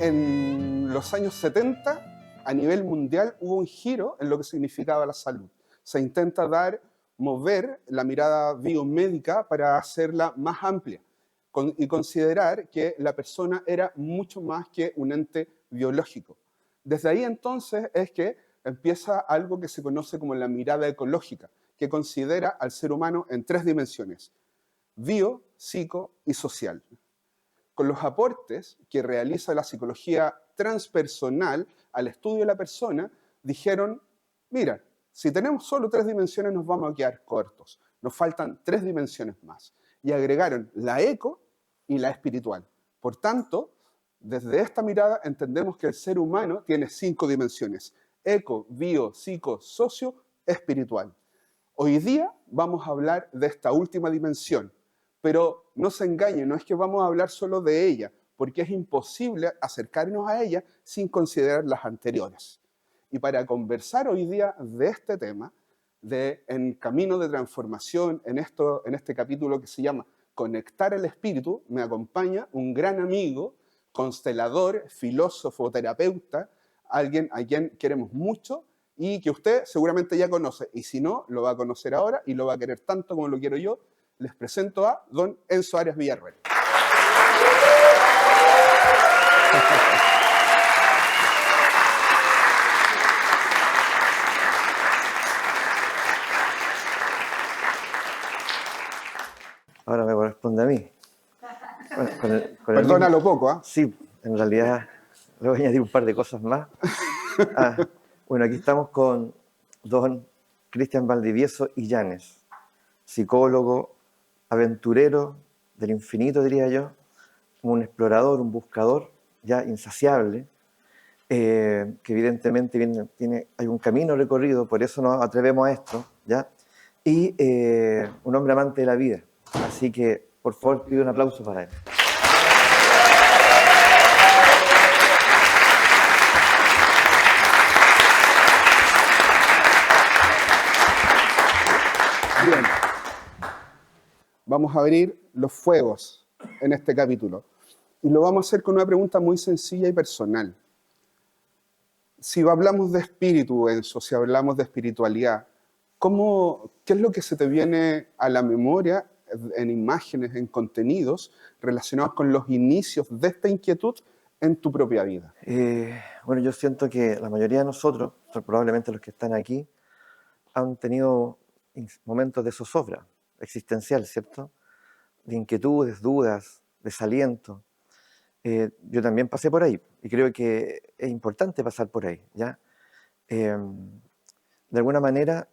en los años 70, a nivel mundial, hubo un giro en lo que significaba la salud. Se intenta mover la mirada biomédica para hacerla más amplia y considerar que la persona era mucho más que un ente biológico. Desde ahí entonces es que empieza algo que se conoce como la mirada ecológica, que considera al ser humano en 3 dimensiones: bio, psico y social. Con los aportes que realiza la psicología transpersonal al estudio de la persona, dijeron, mira, si tenemos solo 3 dimensiones nos vamos a quedar cortos, nos faltan 3 dimensiones más. Y agregaron la eco y la espiritual. Por tanto, desde esta mirada entendemos que el ser humano tiene 5 dimensiones: eco, bio, psico, socio, espiritual. Hoy día vamos a hablar de esta última dimensión, pero no se engañen, no es que vamos a hablar solo de ella, porque es imposible acercarnos a ella sin considerar las anteriores. Y para conversar hoy día de este tema, en Camino de Transformación, en este capítulo que se llama Conectar el Espíritu, me acompaña un gran amigo, constelador, filósofo, terapeuta, alguien a quien queremos mucho y que usted seguramente ya conoce, y si no, lo va a conocer ahora y lo va a querer tanto como lo quiero yo. Les presento a don Enzo Arias Villarroel. Ahora me corresponde a mí. Bueno, Perdona lo poco, ¿ah? Sí, en realidad le voy a añadir un par de cosas más. Bueno, aquí estamos con don Cristian Valdivieso Illanes, psicólogo, aventurero del infinito, diría yo, un explorador, un buscador ya insaciable, que evidentemente hay un camino recorrido, por eso nos atrevemos a esto, ¿ya? Y un hombre amante de la vida. Así que, por favor, pido un aplauso para él. Bien. Vamos a abrir los fuegos en este capítulo. Y lo vamos a hacer con una pregunta muy sencilla y personal. Si hablamos de espíritu, Enzo, si hablamos de espiritualidad, ¿qué es lo que se te viene a la memoria en imágenes, en contenidos relacionados con los inicios de esta inquietud en tu propia vida? Bueno, yo siento que la mayoría de nosotros, probablemente los que están aquí, han tenido momentos de zozobra existencial, ¿cierto? De inquietudes, dudas, desaliento. Yo también pasé por ahí y creo que es importante pasar por ahí, ¿ya? De alguna manera,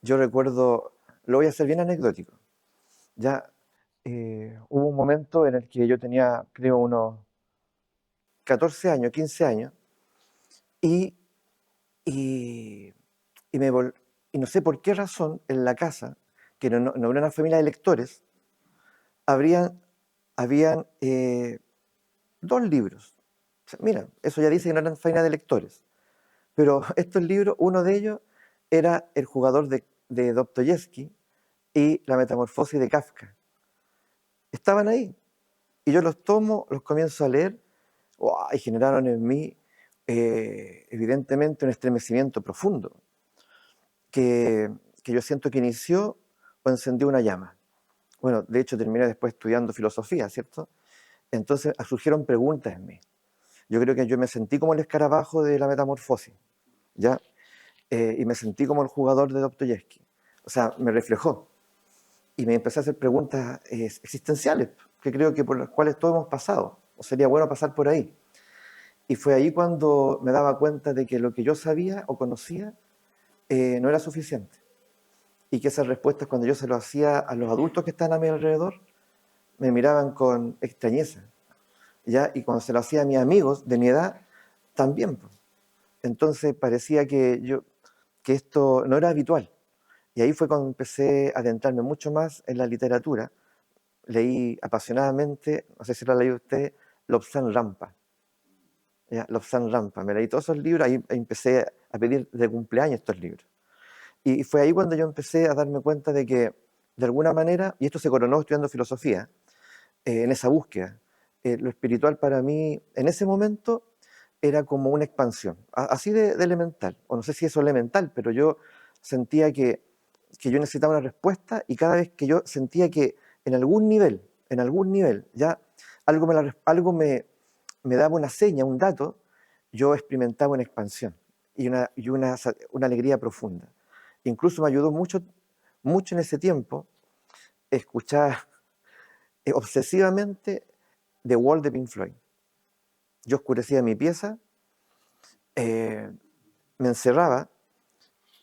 yo recuerdo, lo voy a hacer bien anecdótico, ya hubo un momento en el que yo tenía, creo, unos 14 años, 15 años, y no sé por qué razón en la casa, que no era una familia de lectores, habían 2 libros. O sea, mira, eso ya dice que no eran familia de lectores. Pero estos libros, uno de ellos era El jugador de Dostoyevsky y La metamorfosis de Kafka. Estaban ahí. Y yo los tomo, los comienzo a leer, y generaron en mí, evidentemente, un estremecimiento profundo, que yo siento que inició o encendió una llama. Bueno, de hecho terminé después estudiando filosofía, ¿cierto? Entonces surgieron preguntas en mí. Yo creo que yo me sentí como el escarabajo de La metamorfosis, ¿ya? Y me sentí como el jugador de Dostoyevsky. O sea, me reflejó. Y me empecé a hacer preguntas existenciales, que creo que por las cuales todos hemos pasado, o sería bueno pasar por ahí. Y fue ahí cuando me daba cuenta de que lo que yo sabía o conocía no era suficiente. Y que esas respuestas, cuando yo se lo hacía a los adultos que estaban a mi alrededor, me miraban con extrañeza, ¿ya? Y cuando se lo hacía a mis amigos de mi edad, también. Entonces parecía que esto no era habitual. Y ahí fue cuando empecé a adentrarme mucho más en la literatura. Leí apasionadamente, no sé si lo ha leído usted, Lobsang Rampa. ¿Ya? Lobsang Rampa. Me leí todos esos libros, ahí empecé a pedir de cumpleaños estos libros. Y fue ahí cuando yo empecé a darme cuenta de que, de alguna manera, y esto se coronó estudiando filosofía, en esa búsqueda, lo espiritual para mí en ese momento era como una expansión, así de elemental, o no sé si eso es elemental, pero yo sentía que yo necesitaba una respuesta y cada vez que yo sentía que en algún nivel, ya algo me daba una seña, un dato, yo experimentaba una expansión una alegría profunda. Incluso me ayudó mucho, mucho en ese tiempo escuchar obsesivamente The Wall de Pink Floyd. Yo oscurecía mi pieza, me encerraba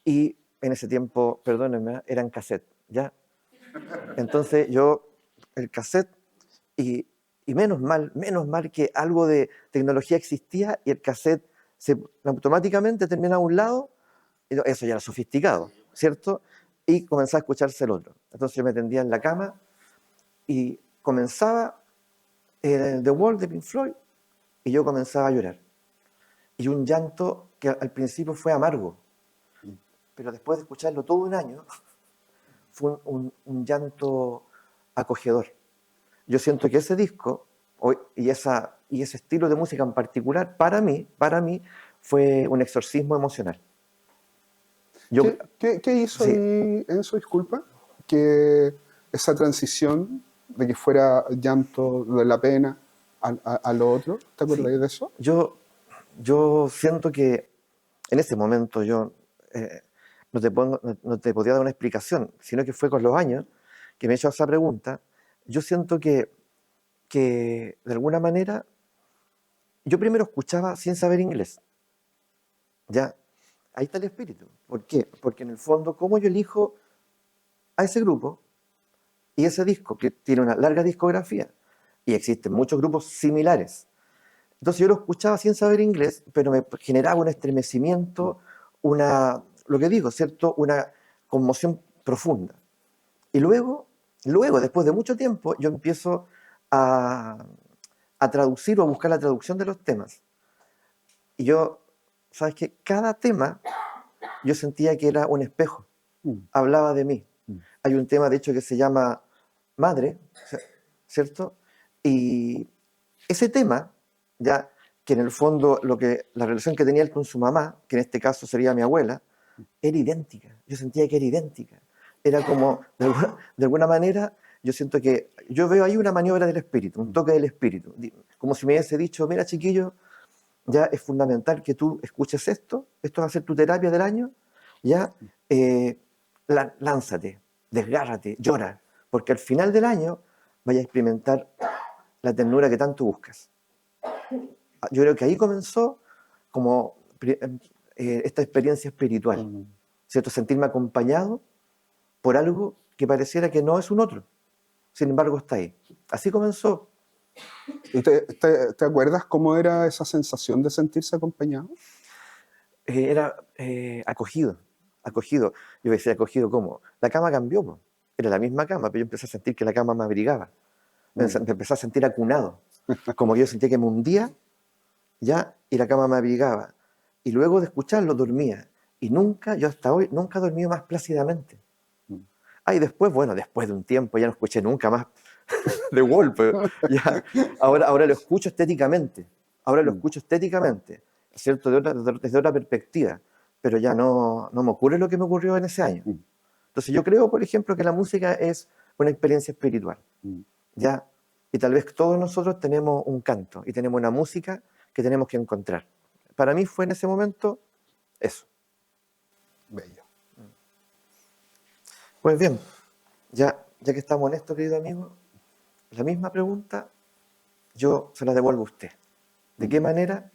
y en ese tiempo, perdónenme, eran cassette, ¿ya? Entonces el cassette, y, y menos mal que algo de tecnología existía y el cassette automáticamente terminaba a un lado, y eso ya era sofisticado, ¿cierto? Y comenzaba a escucharse el otro. Entonces yo me tendía en la cama y comenzaba The Wall de Pink Floyd y yo comenzaba a llorar. Y un llanto que al principio fue amargo, pero después de escucharlo todo un año, fue un llanto acogedor. Yo siento que ese disco y ese estilo de música en particular, para mí, fue un exorcismo emocional. ¿Qué hizo Sí, ahí Enzo, disculpa? Que esa transición de que fuera llanto de la pena a lo otro, ¿te sí. acordáis de eso? Yo siento que en ese momento no te podía dar una explicación, sino que fue con los años que me he hecho esa pregunta. Yo siento que de alguna manera yo primero escuchaba sin saber inglés. Ya, ahí está el espíritu. ¿Por qué? Porque en el fondo, ¿cómo yo elijo a ese grupo y ese disco que tiene una larga discografía? Y existen muchos grupos similares. Entonces yo lo escuchaba sin saber inglés, pero me generaba un estremecimiento, lo que digo, ¿cierto? Una conmoción profunda. Y después de mucho tiempo, yo empiezo a, a traducir o a buscar la traducción de los temas. Y ¿sabes qué? Cada tema yo sentía que era un espejo, Mm, hablaba de mí. mm. Hay un tema, de hecho, que se llama Madre, ¿cierto? Y ese tema, ya que en el fondo la relación que tenía él con su mamá, que en este caso sería mi abuela, era idéntica. Yo sentía que era idéntica. Era como, de alguna manera, yo siento que yo veo ahí una maniobra del espíritu, un toque del espíritu. Como si me hubiese dicho, mira chiquillo, ya es fundamental que tú escuches esto va a ser tu terapia del año, ya eh, lánzate, desgárrate, llora, porque al final del año vaya a experimentar la ternura que tanto buscas. Yo creo que ahí comenzó como esta experiencia espiritual, Mm. ¿cierto? Sentirme acompañado por algo que pareciera que no es un otro, sin embargo está ahí. Así comenzó. ¿Y te acuerdas cómo era esa sensación de sentirse acompañado? Era acogido. Yo decía, acogido ¿cómo? La cama cambió, po. Era la misma cama, pero yo empecé a sentir que la cama me abrigaba. Me Mm. empecé a sentir acunado, como que yo sentía que me hundía ya y la cama me abrigaba. Y luego de escucharlo dormía. Y yo hasta hoy, nunca he dormido más plácidamente. Mm. Ah, y después, bueno, después de un tiempo ya no escuché nunca más de golpe. Ya, ahora lo escucho estéticamente. Ahora lo Mm. escucho estéticamente, ¿cierto? Desde otra perspectiva. Pero ya no me ocurre lo que me ocurrió en ese año. Mm. Entonces yo creo, por ejemplo, que la música es una experiencia espiritual. Mm. ¿Ya? Y tal vez todos nosotros tenemos un canto y tenemos una música que tenemos que encontrar. Para mí fue en ese momento eso. Bello. Pues bien, ya que estamos en esto, querido amigo, la misma pregunta yo se la devuelvo a usted. ¿De Mm. qué manera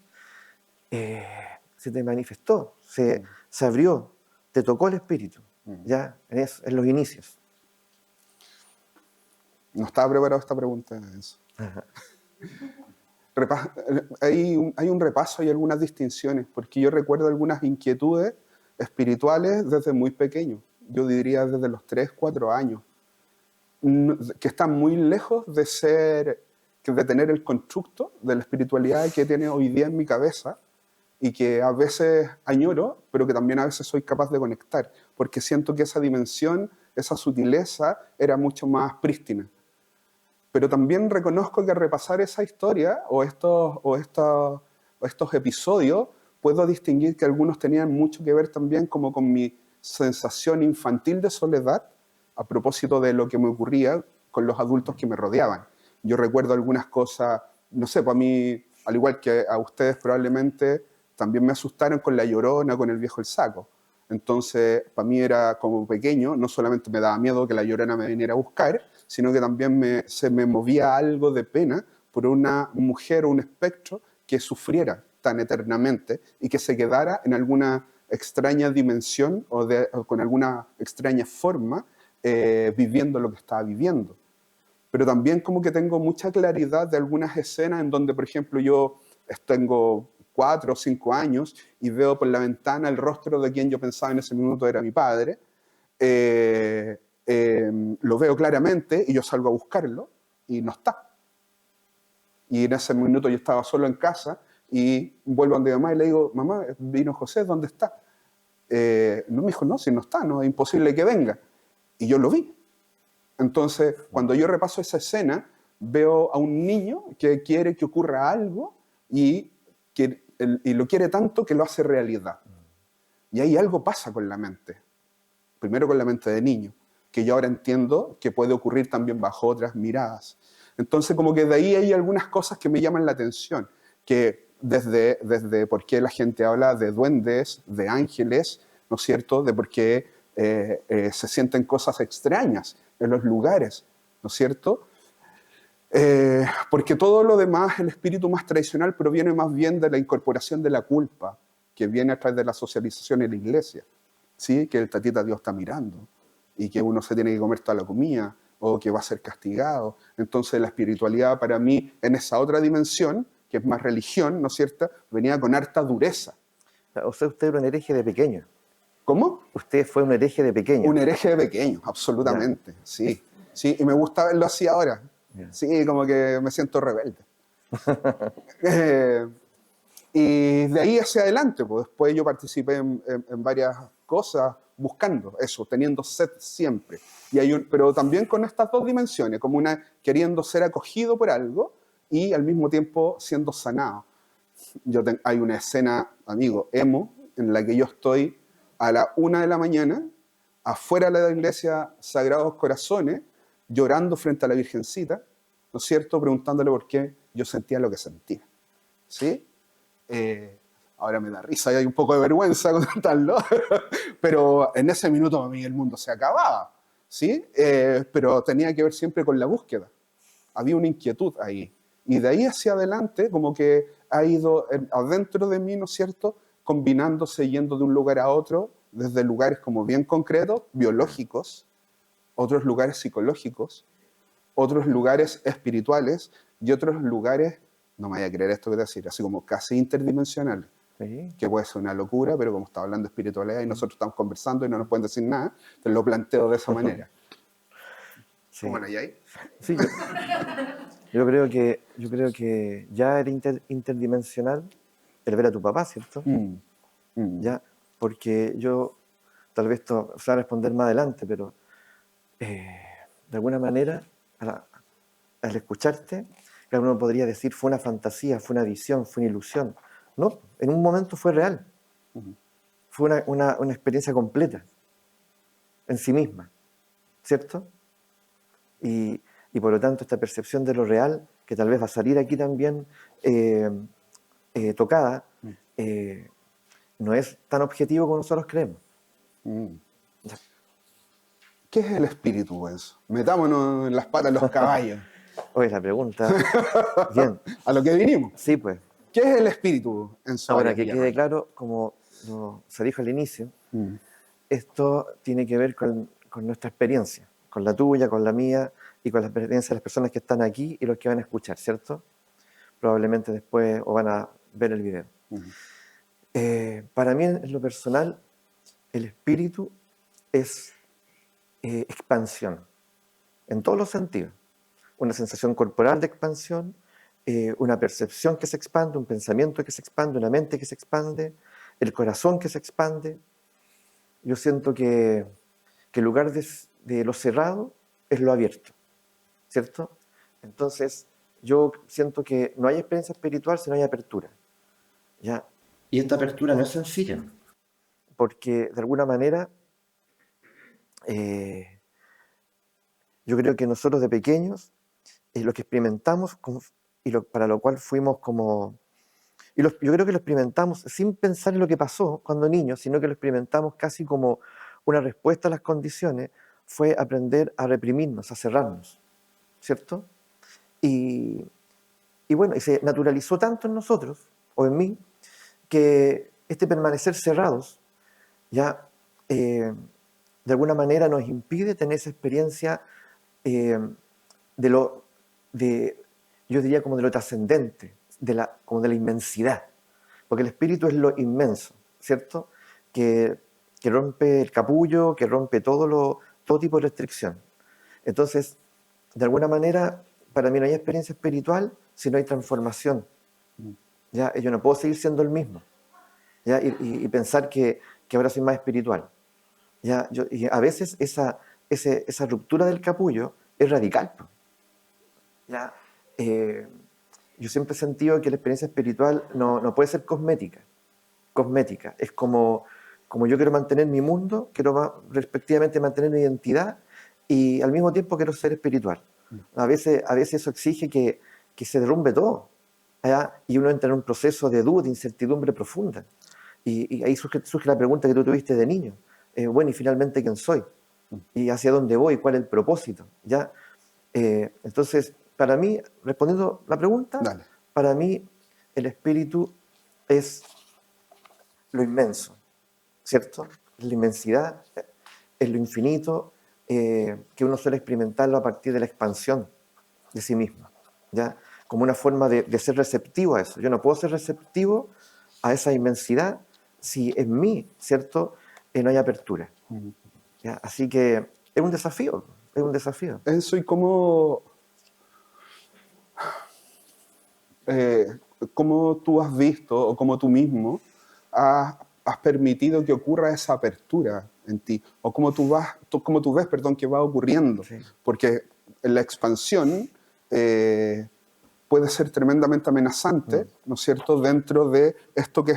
se te manifestó, Mm. se abrió, te tocó el espíritu, Mm. ya en los inicios? No estaba preparado esta pregunta, Enzo. Ajá. Hay un repaso y algunas distinciones, porque yo recuerdo algunas inquietudes espirituales desde muy pequeño. Yo diría desde los 3, 4 años, que están muy lejos de tener el constructo de la espiritualidad que tiene hoy día en mi cabeza y que a veces añoro, pero que también a veces soy capaz de conectar, porque siento que esa dimensión, esa sutileza era mucho más prístina. Pero también reconozco que al repasar esa historia o estos episodios, puedo distinguir que algunos tenían mucho que ver también como con mi sensación infantil de soledad a propósito de lo que me ocurría con los adultos que me rodeaban. Yo recuerdo algunas cosas, no sé, para mí, al igual que a ustedes probablemente, también me asustaron con La Llorona, con El Viejo el Saco. Entonces, para mí era como pequeño, no solamente me daba miedo que La Llorona me viniera a buscar, sino que también se me movía algo de pena por una mujer o un espectro que sufriera tan eternamente y que se quedara en alguna extraña dimensión o con alguna extraña forma viviendo lo que estaba viviendo. Pero también como que tengo mucha claridad de algunas escenas en donde, por ejemplo, yo tengo 4 o 5 años y veo por la ventana el rostro de quien yo pensaba en ese minuto era mi padre. Lo veo claramente y yo salgo a buscarlo y no está. Y en ese minuto yo estaba solo en casa y vuelvo a donde mi mamá y le digo, mamá, vino José, ¿dónde está? No, me dijo, no, si no está, no, es imposible que venga. Y yo lo vi. Entonces, cuando yo repaso esa escena, veo a un niño que quiere que ocurra algo y lo quiere tanto que lo hace realidad. Y ahí algo pasa con la mente. Primero con la mente de niño, que yo ahora entiendo que puede ocurrir también bajo otras miradas. Entonces, como que de ahí hay algunas cosas que me llaman la atención, que desde por qué la gente habla de duendes, de ángeles, ¿no es cierto?, de por qué se sienten cosas extrañas en los lugares, ¿no es cierto? Porque todo lo demás, el espíritu más tradicional, proviene más bien de la incorporación de la culpa, que viene a través de la socialización en la iglesia, ¿sí? Que el tatita Dios está mirando y que uno se tiene que comer toda la comida o que va a ser castigado. Entonces la espiritualidad para mí, en esa otra dimensión, que es más religión, ¿no es cierto?, venía con harta dureza. O sea, usted era un hereje de pequeño. ¿Cómo? Usted fue un hereje de pequeño. Un hereje de pequeño, absolutamente, Ya. sí. Sí, y me gusta verlo así ahora. Ya. Sí, como que me siento rebelde. Y de ahí hacia adelante, pues después yo participé en varias cosas buscando eso, teniendo sed siempre. Pero también con estas dos dimensiones, como una queriendo ser acogido por algo y al mismo tiempo siendo sanado. Hay una escena, amigo, emo, en la que yo estoy a la 1 de la mañana, afuera de la iglesia Sagrados Corazones, llorando frente a la Virgencita, ¿no es cierto?, preguntándole por qué yo sentía lo que sentía. ¿Sí? Ahora me da risa y hay un poco de vergüenza contarlo, pero en ese minuto a mí el mundo se acababa, ¿sí? Pero tenía que ver siempre con la búsqueda. Había una inquietud ahí. Y de ahí hacia adelante, como que ha ido adentro de mí, ¿no es cierto?, combinándose, yendo de un lugar a otro, desde lugares como bien concretos, biológicos, otros lugares psicológicos, otros lugares espirituales y otros lugares, no me vaya a creer esto que te decir, así como casi interdimensionales. Sí. Que puede ser una locura, pero como está hablando de espiritualidad y nosotros estamos conversando y no nos pueden decir nada, te lo planteo de esa manera. Sí. ¿Cómo lo hay ahí? Sí, yo creo que ya era interdimensional el ver a tu papá, ¿cierto? Ya, porque yo, tal vez esto se va a responder más adelante, pero de alguna manera, al escucharte, claro, uno podría decir fue una fantasía, fue una visión, fue una ilusión. No, en un momento fue real. Fue una experiencia completa en sí misma, ¿cierto? Y por lo tanto esta percepción de lo real, que tal vez va a salir aquí también tocada, no es tan objetivo como nosotros creemos. ¿Qué es el espíritu, Enzo? Metámonos en las patas de los caballos. Oye, la pregunta, bien. A lo que vinimos. Sí, pues. ¿Qué es el espíritu, Enzo? Ahora, que quede claro, como se dijo al inicio, esto tiene que ver con nuestra experiencia, con la tuya, con la mía y con la experiencia de las personas que están aquí y los que van a escuchar, ¿cierto? Probablemente después o van a ver el video. Para mí, en lo personal, el espíritu es expansión, en todos los sentidos. Una sensación corporal de expansión, una percepción que se expande, un pensamiento que se expande, una mente que se expande, el corazón que se expande. Yo siento que el lugar de lo cerrado es lo abierto, ¿cierto? Entonces, yo siento que no hay experiencia espiritual si no hay apertura, ¿ya? Y esta apertura no es sencilla, porque de alguna manera eh, yo creo que nosotros de pequeños, lo que experimentamos para lo cual fuimos como... yo creo que lo experimentamos sin pensar en lo que pasó cuando niños, sino que lo experimentamos casi como una respuesta a las condiciones, fue aprender a reprimirnos, a cerrarnos, ¿cierto? Y, y bueno, y se naturalizó tanto en nosotros, o en mí, que este permanecer cerrados ya de alguna manera nos impide tener esa experiencia eh, de lo, de, yo diría como de lo trascendente, como de la inmensidad, porque el espíritu es lo inmenso, ¿cierto? Que rompe el capullo, que rompe todo tipo de restricción. Entonces, de alguna manera, para mí no hay experiencia espiritual si no hay transformación. ¿Ya? Yo no puedo seguir siendo el mismo, ¿ya? Y pensar que ahora soy más espiritual. ¿Ya? Y a veces esa ruptura del capullo es radical, po, ¿ya? Eh, yo siempre he sentido que la experiencia espiritual no puede ser cosmética. Cosmética. Es como yo quiero mantener mi mundo, quiero respectivamente mantener mi identidad y al mismo tiempo quiero ser espiritual. A veces eso exige que se derrumbe todo, ¿ya? Y uno entra en un proceso de duda, de incertidumbre profunda. Y ahí surge la pregunta que tú tuviste de niño. Bueno, y finalmente, ¿quién soy? ¿Y hacia dónde voy? ¿Cuál es el propósito? ¿Ya? Entonces, para mí, respondiendo la pregunta, Dale. para mí el espíritu es lo inmenso, ¿cierto? Es la inmensidad, es lo infinito, que uno suele experimentarlo a partir de la expansión de sí mismo, ¿ya? Como una forma de ser receptivo a eso. Yo no puedo ser receptivo a esa inmensidad si en mí, ¿cierto?, no hay apertura, ¿ya? Así que es un desafío, es un desafío. Eso y cómo tú has visto o cómo tú mismo has permitido que ocurra esa apertura en ti, o cómo tú ves, perdón, que va ocurriendo. Sí. Porque en la expansión puede ser tremendamente amenazante, ¿no es cierto?, dentro de esto que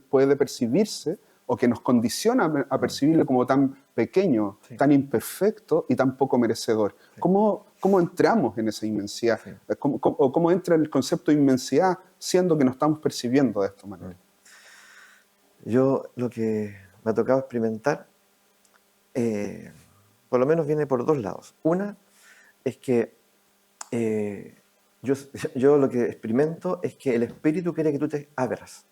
puede percibirse o que nos condiciona a percibirlo como tan pequeño, Sí. tan imperfecto y tan poco merecedor. Sí. ¿Cómo entramos en esa inmensidad? Sí. ¿Cómo entra el concepto de inmensidad siendo que nos estamos percibiendo de esta manera? Yo lo que me ha tocado experimentar, por lo menos viene por dos lados. Una es que yo, yo lo que experimento es que el espíritu quiere que tú te abras,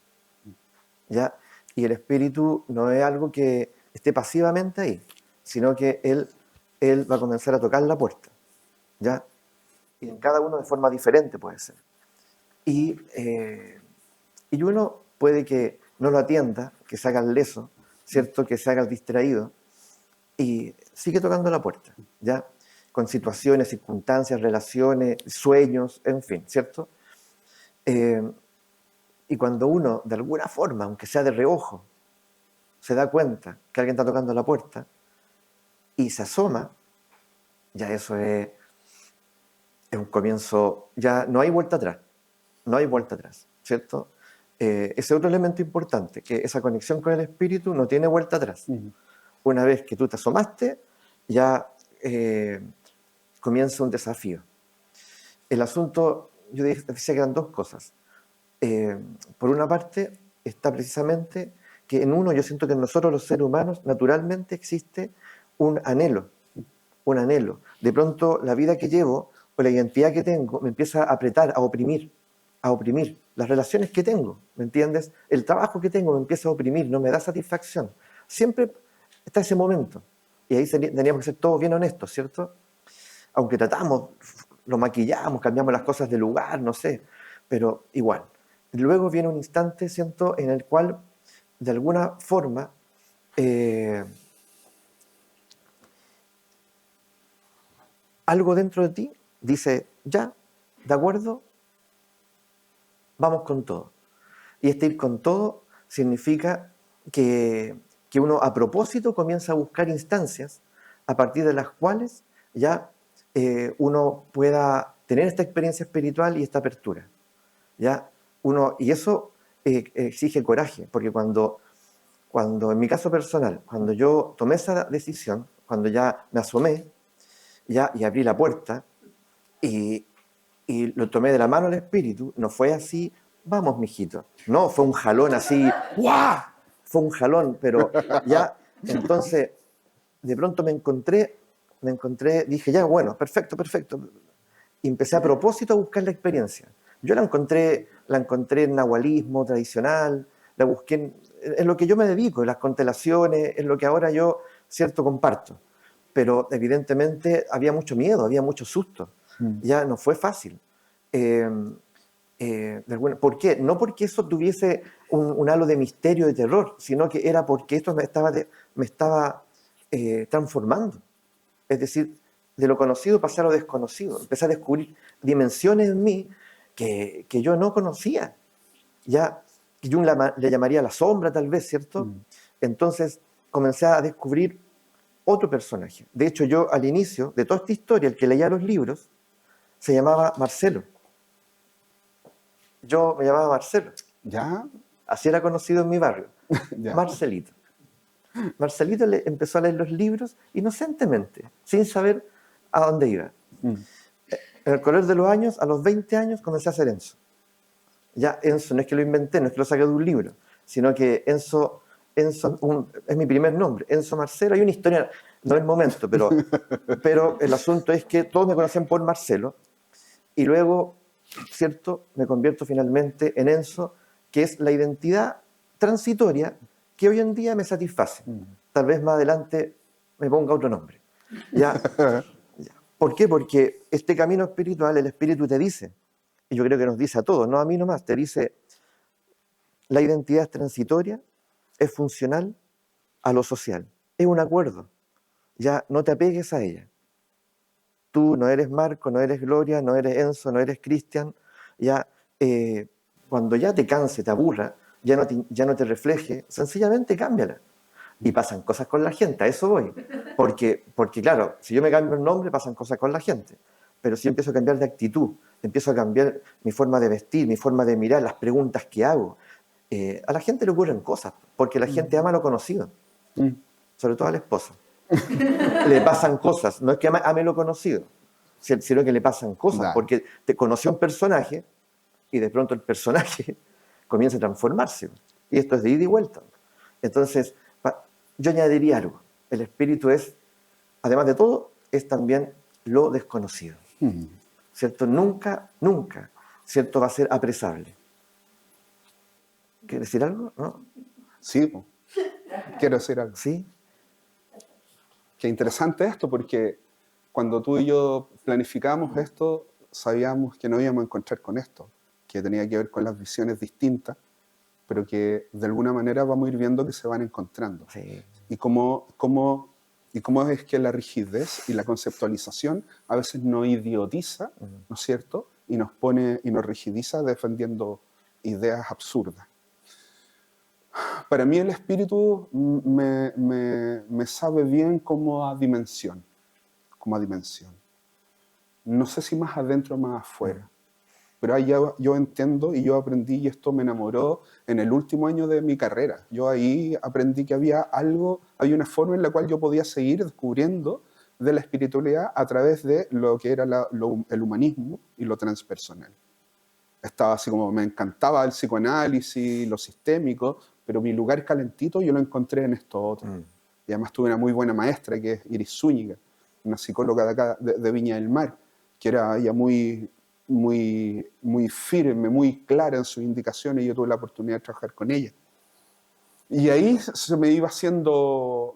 ¿ya? Y el espíritu no es algo que esté pasivamente ahí, sino que él va a comenzar a tocar la puerta, ¿ya? Y en cada uno de forma diferente puede ser. Y uno puede que no lo atienda, que se haga el leso, ¿cierto? Que se haga el distraído, y sigue tocando la puerta, ¿ya? Con situaciones, circunstancias, relaciones, sueños, en fin, ¿cierto? Y cuando uno, de alguna forma, aunque sea de reojo, se da cuenta que alguien está tocando la puerta y se asoma, ya eso es un comienzo, ya no hay vuelta atrás, no hay vuelta atrás, ¿cierto? Ese otro elemento importante, que esa conexión con el espíritu no tiene vuelta atrás. Una vez que tú te asomaste, ya comienza un desafío. El asunto, yo decía que eran dos cosas. Por una parte, está precisamente que en uno, yo siento que en nosotros los seres humanos naturalmente existe un anhelo, un anhelo. De pronto la vida que llevo o la identidad que tengo me empieza a apretar, a oprimir. Las relaciones que tengo, ¿me entiendes? El trabajo que tengo me empieza a oprimir, no me da satisfacción. Siempre está ese momento. Y ahí teníamos que ser todos bien honestos, ¿cierto? Aunque tratamos, lo maquillamos, cambiamos las cosas de lugar, no sé, pero igual. Luego viene un instante, siento, en el cual, de alguna forma, algo dentro de ti dice, ya, de acuerdo, vamos con todo. Y este ir con todo significa que uno a propósito comienza a buscar instancias a partir de las cuales ya uno pueda tener esta experiencia espiritual y esta apertura. ¿Ya? Y eso exige coraje, porque cuando en mi caso personal, cuando yo tomé esa decisión, cuando ya me asomé ya, y abrí la puerta y lo tomé de la mano al espíritu, no fue así, vamos, mijito. No, fue un jalón así, ¡guau! Fue un jalón, pero ya, entonces, de pronto me encontré, dije, ya, bueno, perfecto. Y empecé a propósito a buscar la experiencia. Yo la encontré en nahualismo tradicional, la busqué en lo que yo me dedico, en las constelaciones, en lo que ahora yo, cierto, comparto. Pero evidentemente había mucho miedo, había mucho susto. Ya no fue fácil. ¿Por qué? No porque eso tuviese un halo de misterio, de terror, sino que era porque esto me estaba transformando. Es decir, de lo conocido pasé a lo desconocido. Empecé a descubrir dimensiones en mí que yo no conocía. Ya, Jung le llamaría la sombra, tal vez, ¿cierto? Entonces comencé a descubrir otro personaje. De hecho, yo al inicio de toda esta historia, el que leía los libros, se llamaba Marcelo. Yo me llamaba Marcelo. ¿Ya? Así era conocido en mi barrio. Ya. Marcelito. Marcelito empezó a leer los libros inocentemente, sin saber a dónde iba. En el correr de los años, a los 20 años, comencé a hacer Enzo. Ya Enzo no es que lo inventé, no es que lo saqué de un libro, sino que Enzo es mi primer nombre, Enzo Marcelo. Hay una historia, no es el momento, pero el asunto es que todos me conocían por Marcelo, y luego, ¿cierto?, me convierto finalmente en Enzo, que es la identidad transitoria que hoy en día me satisface. Tal vez más adelante me ponga otro nombre. ¿Ya? ¿Por qué? Porque este camino espiritual, el espíritu te dice, y yo creo que nos dice a todos, no a mí nomás, te dice, la identidad es transitoria, es funcional a lo social, es un acuerdo, ya no te apegues a ella. Tú no eres Marco, no eres Gloria, no eres Enzo, no eres Cristian, ya cuando ya te canse, te aburra, ya no te refleje, sencillamente cámbiala. Y pasan cosas con la gente, a eso voy. Porque claro, si yo me cambio el nombre, pasan cosas con la gente. Pero si yo empiezo a cambiar de actitud, empiezo a cambiar mi forma de vestir, mi forma de mirar, las preguntas que hago, a la gente le ocurren cosas, porque la gente ama lo conocido, sobre todo a la esposa. Le pasan cosas, no es que ame lo conocido, sino que le pasan cosas, Dale. porque te conoció un personaje y de pronto el personaje comienza a transformarse. Y esto es de ida y vuelta. Entonces, yo añadiría algo. El espíritu es, además de todo, es también lo desconocido. ¿Cierto? Nunca, ¿cierto?, va a ser apresable. ¿Quieres decir algo? ¿No? Sí, po. Quiero decir algo. ¿Sí? Qué interesante esto, porque cuando tú y yo planificamos esto, sabíamos que no íbamos a encontrar con esto, que tenía que ver con las visiones distintas, pero que de alguna manera vamos a ir viendo que se van encontrando. Sí. Y cómo es que la rigidez y la conceptualización a veces nos idiotiza, ¿no es cierto? Y nos rigidiza defendiendo ideas absurdas. Para mí el espíritu me sabe bien como a dimensión. No sé si más adentro o más afuera. Pero ahí yo entiendo y yo aprendí, y esto me enamoró en el último año de mi carrera. Yo ahí aprendí que había una forma en la cual yo podía seguir descubriendo de la espiritualidad a través de lo que era el humanismo y lo transpersonal. Estaba así como, me encantaba el psicoanálisis, lo sistémico, pero mi lugar calentito yo lo encontré en esto otro. Y además tuve una muy buena maestra, que es Iris Zúñiga, una psicóloga de acá, de Viña del Mar, que era ella muy firme, muy clara en sus indicaciones, y yo tuve la oportunidad de trabajar con ella. Y ahí se me iba haciendo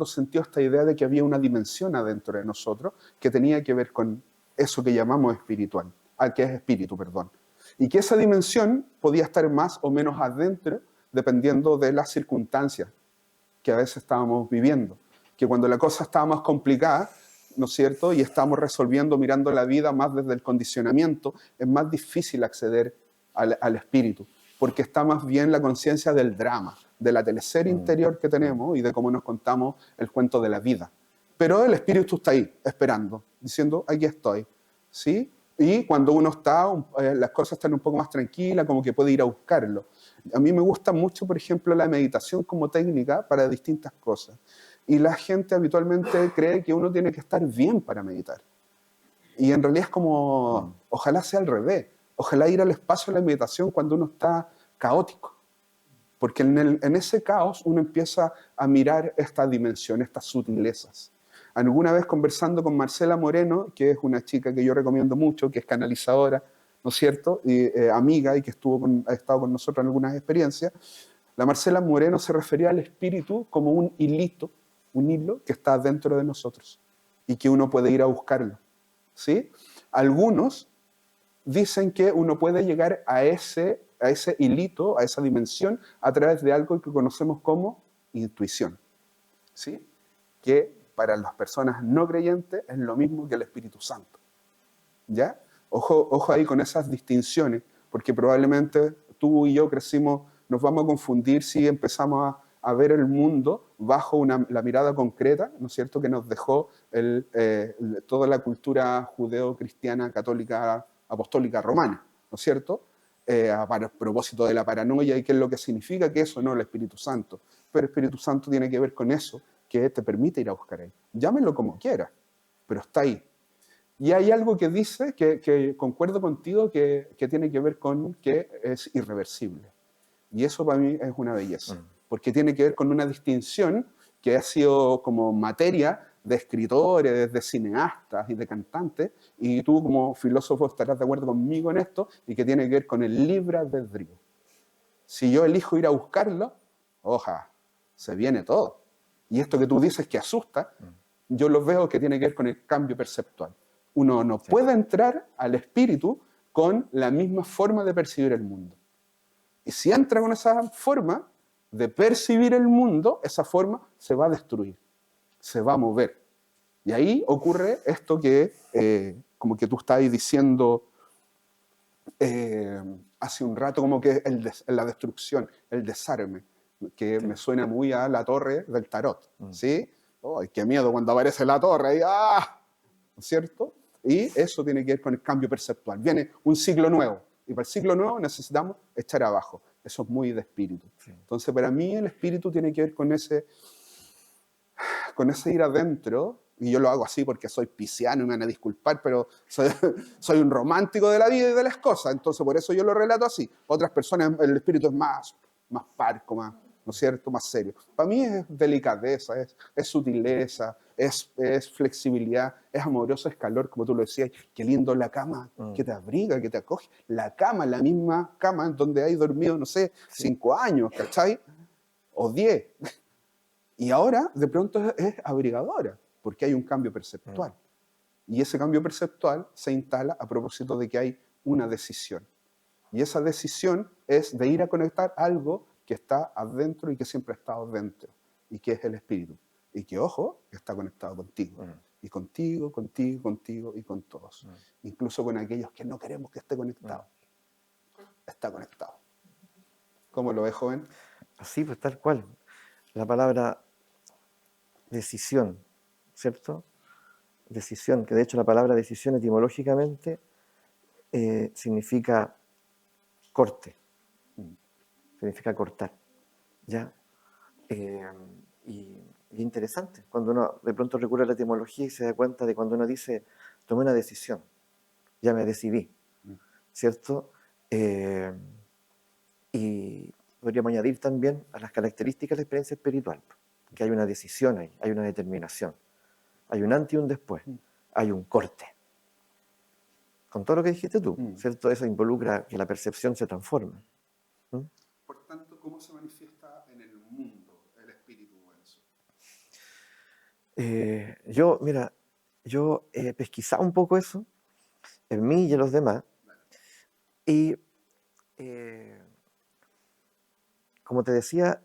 sentido esta idea de que había una dimensión adentro de nosotros que tenía que ver con eso que llamamos espiritual, que es espíritu, perdón. Y que esa dimensión podía estar más o menos adentro dependiendo de las circunstancias que a veces estábamos viviendo. Que cuando la cosa estaba más complicada, ¿no es cierto?, y estamos resolviendo, mirando la vida más desde el condicionamiento, es más difícil acceder al espíritu, porque está más bien la conciencia del drama, de la teleserie interior que tenemos y de cómo nos contamos el cuento de la vida. Pero el espíritu está ahí, esperando, diciendo, aquí estoy, ¿sí? Y cuando uno está, las cosas están un poco más tranquilas, como que puede ir a buscarlo. A mí me gusta mucho, por ejemplo, la meditación como técnica para distintas cosas. Y la gente habitualmente cree que uno tiene que estar bien para meditar. Y en realidad es como, ojalá sea al revés. Ojalá ir al espacio de la meditación cuando uno está caótico. Porque en ese caos uno empieza a mirar esta dimensión, estas sutilezas. Alguna vez conversando con Marcela Moreno, que es una chica que yo recomiendo mucho, que es canalizadora, ¿no es cierto? Y amiga y que ha estado con nosotros en algunas experiencias, la Marcela Moreno se refería al espíritu como un hilito, un hilo que está dentro de nosotros y que uno puede ir a buscarlo, ¿sí? Algunos dicen que uno puede llegar a ese hilito, a esa dimensión, a través de algo que conocemos como intuición, ¿sí? Que para las personas no creyentes es lo mismo que el Espíritu Santo, ¿ya? Ojo ahí con esas distinciones, porque probablemente tú y yo crecimos, nos vamos a confundir si empezamos a ver el mundo bajo la mirada concreta, ¿no es cierto?, que nos dejó toda la cultura judeo-cristiana, católica, apostólica, romana, ¿no es cierto?, a propósito de la paranoia y qué es lo que significa que eso, no el Espíritu Santo. Pero el Espíritu Santo tiene que ver con eso, que te permite ir a buscar ahí. Llámenlo como quieras, pero está ahí. Y hay algo que dice, que concuerdo contigo, que tiene que ver con que es irreversible. Y eso para mí es una belleza, porque tiene que ver con una distinción que ha sido como materia de escritores, de cineastas y de cantantes, y tú como filósofo estarás de acuerdo conmigo en esto, y que tiene que ver con el libre albedrío. Si yo elijo ir a buscarlo, oja, se viene todo. Y esto que tú dices que asusta, yo lo veo que tiene que ver con el cambio perceptual. Uno no puede entrar al espíritu con la misma forma de percibir el mundo. Y si entra con esa forma de percibir el mundo, esa forma se va a destruir, se va a mover. Y ahí ocurre esto que, como que tú estabas diciendo hace un rato, como que la destrucción, el desarme, que me suena muy a la torre del tarot, ¿sí? ¡Ay, qué miedo cuando aparece la torre! Ahí, ¡ah! ¿No es cierto? Y eso tiene que ver con el cambio perceptual. Viene un ciclo nuevo. Y para el ciclo nuevo necesitamos echar abajo. Eso es muy de espíritu. Sí. Entonces, para mí el espíritu tiene que ver con ese ir adentro. Y yo lo hago así porque soy pisciano y me van a disculpar, pero soy un romántico de la vida y de las cosas. Entonces, por eso yo lo relato así. Otras personas, el espíritu es más parco, más, ¿no es cierto?, más serio. Para mí es delicadeza, es sutileza, es flexibilidad, es amoroso, es calor, como tú lo decías. Qué lindo la cama que te abriga, que te acoge. La cama, la misma cama en donde hay dormido, no sé, 5 años, ¿cachai? O 10. Y ahora, de pronto, es abrigadora, porque hay un cambio perceptual. Y ese cambio perceptual se instala a propósito de que hay una decisión. Y esa decisión es de ir a conectar algo que está adentro y que siempre ha estado dentro, y que es el espíritu. Y que, ojo, está conectado contigo. Y contigo, contigo, contigo y con todos. Incluso con aquellos que no queremos que esté conectado. Está conectado. ¿Cómo lo ves, joven? Así, pues tal cual. La palabra decisión, ¿cierto? Decisión, que de hecho la palabra decisión etimológicamente significa corte, significa cortar, ¿ya? Y interesante, cuando uno de pronto recurre a la etimología y se da cuenta de cuando uno dice, tomé una decisión, ya me decidí, ¿cierto? Y podríamos añadir también a las características de la experiencia espiritual, que hay una decisión ahí, hay una determinación, hay un antes y un después, hay un corte. Con todo lo que dijiste tú, ¿cierto? Eso involucra que la percepción se transforme. Por tanto, ¿cómo se manifiesta en el mundo el espíritu eso? Yo he pesquisado un poco eso, en mí y en los demás, y como te decía,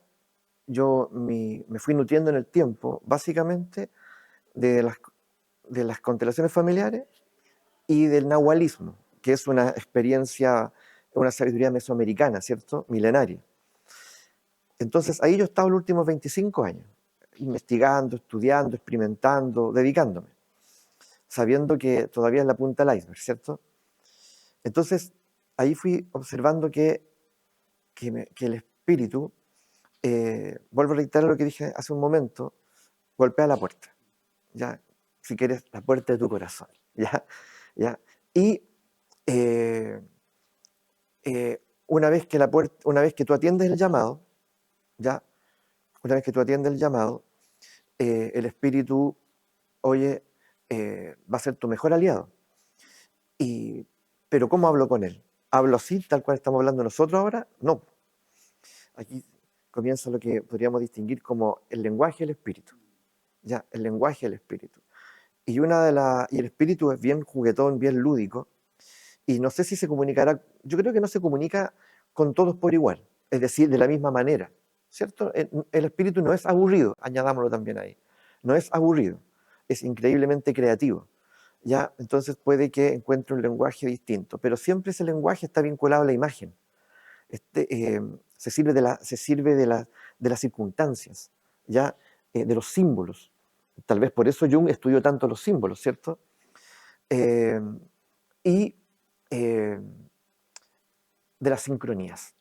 yo me fui nutriendo en el tiempo, básicamente, de las constelaciones familiares y del nahualismo, que es una experiencia, una sabiduría mesoamericana, ¿cierto? Milenaria. Entonces, ahí yo he estado los últimos 25 años, investigando, estudiando, experimentando, dedicándome, sabiendo que todavía es la punta del iceberg, ¿cierto? Entonces, ahí fui observando que el espíritu, vuelvo a reiterar lo que dije hace un momento, golpea la puerta, ¿ya? Si quieres, la puerta de tu corazón, ¿ya? ¿Ya? Y eh, una vez que tú atiendes el llamado, ¿ya? Una vez que tú atiendes el llamado, el espíritu, oye, va a ser tu mejor aliado. Pero ¿cómo hablo con él? ¿Hablo así, tal cual estamos hablando nosotros ahora? No. Aquí comienza lo que podríamos distinguir como el lenguaje del espíritu. Ya, el lenguaje del espíritu. Y el espíritu es bien juguetón, bien lúdico, y no sé si se comunicará, yo creo que no se comunica con todos por igual, es decir, de la misma manera, ¿cierto? El espíritu no es aburrido, añadámoslo también ahí, no es aburrido, es increíblemente creativo, ¿ya? Entonces puede que encuentre un lenguaje distinto, pero siempre ese lenguaje está vinculado a la imagen. Se sirve de las circunstancias, ¿ya? De los símbolos. Tal vez por eso Jung estudió tanto los símbolos, ¿cierto? Eh, y eh, de las sincronías,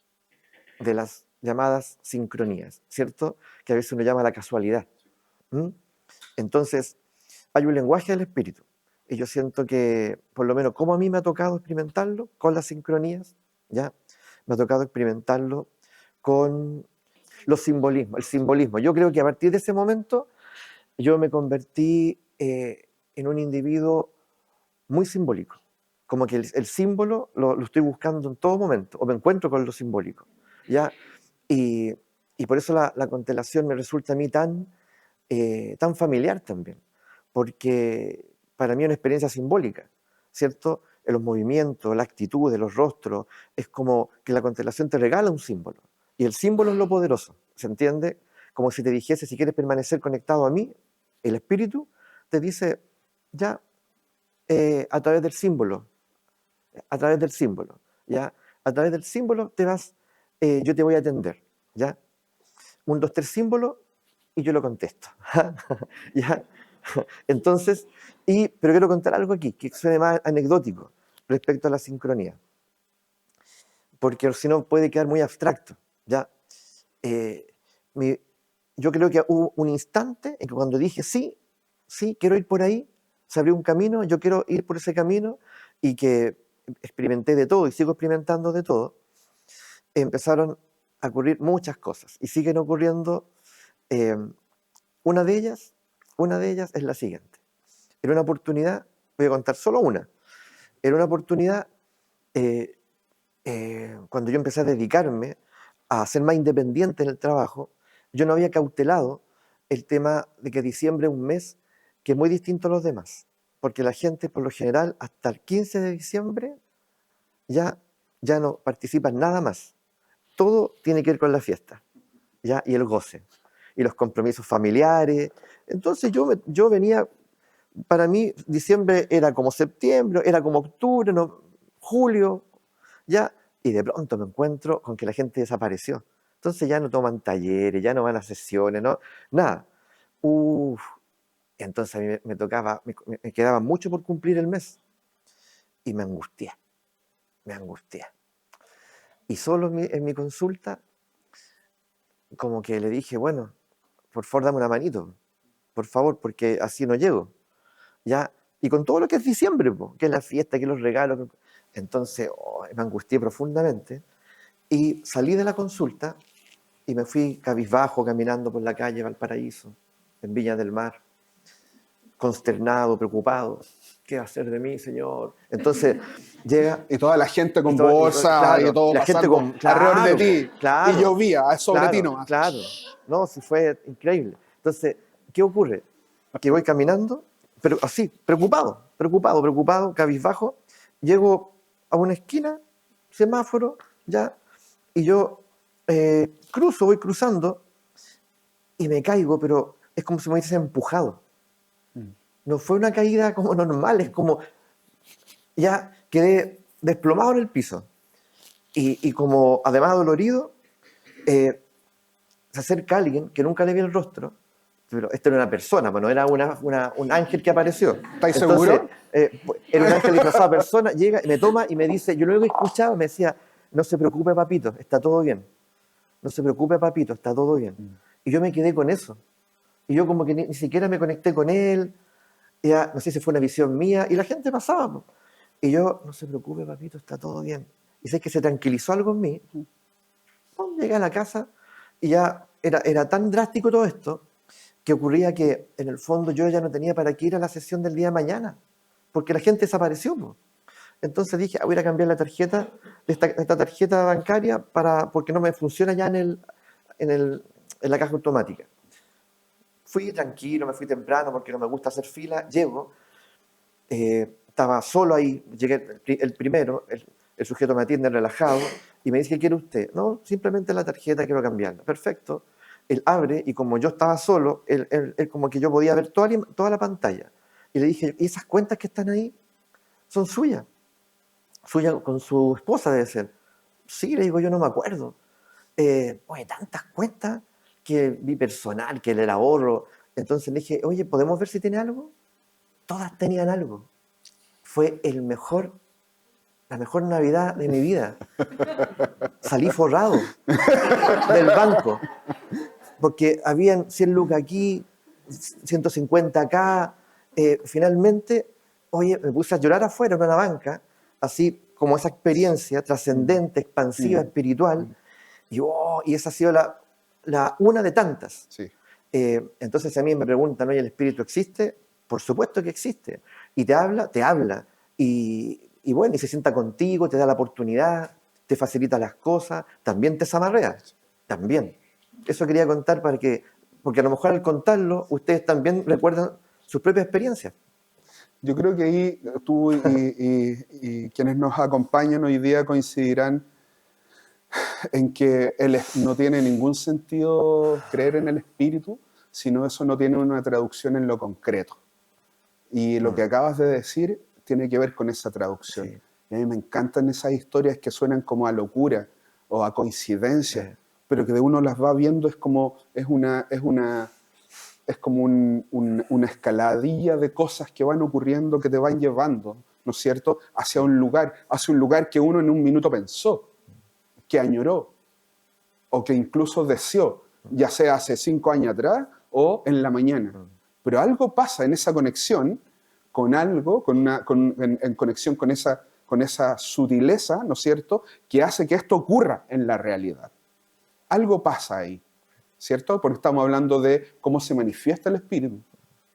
de las llamadas sincronías, ¿cierto? Que a veces uno llama la casualidad. ¿Mm? Entonces, hay un lenguaje del espíritu. Y yo siento que, por lo menos como a mí me ha tocado experimentarlo con las sincronías, ¿ya? Me ha tocado experimentarlo con los simbolismos, el simbolismo. Yo creo que a partir de ese momento yo me convertí en un individuo muy simbólico. Como que el símbolo lo estoy buscando en todo momento, o me encuentro con lo simbólico, ¿ya? Y, y por eso la constelación me resulta a mí tan familiar también, porque para mí es una experiencia simbólica, ¿cierto? En los movimientos, la actitud de los rostros, es como que la constelación te regala un símbolo, y el símbolo es lo poderoso, ¿se entiende? Como si te dijese, si quieres permanecer conectado a mí, el espíritu te dice, ya, a través del símbolo, a través del símbolo, ¿ya? A través del símbolo yo te voy a atender, ¿ya? 1, 2, 3 símbolos y yo lo contesto, ¿ya? Entonces, pero quiero contar algo aquí, que suene más anecdótico respecto a la sincronía, porque si no puede quedar muy abstracto, ¿ya? Eh, mi- yo creo que hubo un instante en que cuando dije sí, quiero ir por ahí, se abrió un camino, yo quiero ir por ese camino, y que experimenté de todo y sigo experimentando de todo, empezaron a ocurrir muchas cosas y siguen ocurriendo. eh, una de ellas, es la siguiente. En una oportunidad, voy a contar solo una, en una oportunidad, eh, cuando yo empecé a dedicarme a ser más independiente en el trabajo, yo no había cautelado el tema de que diciembre es un mes que es muy distinto a los demás, porque la gente por lo general hasta el 15 de diciembre ya, ya no participa en nada más. Todo tiene que ver con la fiesta, ¿ya? Y el goce, y los compromisos familiares. Entonces yo venía, para mí diciembre era como septiembre, era como octubre, no, julio, ya, y de pronto me encuentro con que la gente desapareció. Entonces ya no toman talleres, ya no van a sesiones, no, nada. Uf, entonces a mí me tocaba, me quedaba mucho por cumplir el mes, y me angustié, me angustié. Y solo en mi consulta, como que le dije, bueno, por favor dame una manito, por favor, porque así no llego, ¿ya? Y con todo lo que es diciembre, po, que es la fiesta, que los regalos. Entonces, me angustié profundamente y salí de la consulta y me fui cabizbajo caminando por la calle Valparaíso, en Viña del Mar, consternado, preocupado. ¿Qué va a hacer de mí, Señor? Entonces llega Y toda la gente y con bolsa y claro, todo la gente pasando con, alrededor de claro, ti. Y claro, llovía sobre ti claro, nomás. claro. No, sí fue increíble. Entonces, ¿qué ocurre? Que voy caminando, pero así, preocupado, cabizbajo. Llego a una esquina, semáforo, ya, y yo voy cruzando y me caigo, pero es como si me hubiese empujado. No fue una caída como normal, es como ya quedé desplomado en el piso. Y como además dolorido, se acerca alguien que nunca le vi el rostro pero esto era una persona, pues no era un ángel que apareció. ¿Estáis Entonces, seguros? era un ángel disfrazado de persona, llega, me toma y me dice, yo luego escuchaba, me decía, no se preocupe papito, está todo bien. No se preocupe papito, está todo bien. Y yo me quedé con eso. Y yo como que ni siquiera me conecté con él, ya, no sé si fue una visión mía, y la gente pasaba, pues. Y yo, no se preocupe papito, está todo bien. Y sé que se tranquilizó algo en mí. Pum, llegué a la casa y ya era tan drástico todo esto que ocurría que en el fondo yo ya no tenía para qué ir a la sesión del día de mañana, porque la gente desapareció, po. Entonces dije, voy a ir a cambiar la tarjeta, esta tarjeta bancaria, porque no me funciona ya en la caja automática. Fui tranquilo, me fui temprano porque no me gusta hacer fila, llego, estaba solo ahí, llegué el primero, el sujeto me atiende relajado y me dice, ¿qué quiere usted? No, simplemente la tarjeta, quiero cambiarla. Perfecto. Él abre y como yo estaba solo, él como que yo podía ver toda la pantalla. Y le dije, ¿y esas cuentas que están ahí son suyas? Suya con su esposa debe ser. Sí, le digo, yo no me acuerdo. Oye, tantas cuentas que mi personal, que el ahorro. Entonces le dije, oye, ¿podemos ver si tiene algo? Todas tenían algo. Fue la mejor Navidad de mi vida. Salí forrado del banco, porque habían 100 lucas aquí, 150 acá. Finalmente, oye, me puse a llorar afuera en una banca, así como esa experiencia trascendente, expansiva, espiritual, y esa ha sido una de tantas. Sí. Entonces, si a mí me preguntan, oye, ¿el espíritu existe? Por supuesto que existe. Y te habla, te habla. Y bueno, y se sienta contigo, te da la oportunidad, te facilita las cosas, también te zamarrea, también. Eso quería contar porque a lo mejor al contarlo, ustedes también recuerdan sus propias experiencias. Yo creo que ahí tú y quienes nos acompañan hoy día coincidirán en que no tiene ningún sentido creer en el espíritu, sino eso no tiene una traducción en lo concreto. Y lo que acabas de decir tiene que ver con esa traducción. Sí. Y a mí me encantan esas historias que suenan como a locura o a coincidencia, Sí. pero que de uno las va viendo es como una escaladilla de cosas que van ocurriendo, que te van llevando, ¿no es cierto?, hacia un lugar que uno en un minuto pensó, que añoró, o que incluso deseó, ya sea hace 5 años atrás o en la mañana. Pero algo pasa en esa conexión con algo, en conexión con esa sutileza, ¿no es cierto?, que hace que esto ocurra en la realidad. Algo pasa ahí, ¿cierto? Porque estamos hablando de cómo se manifiesta el espíritu.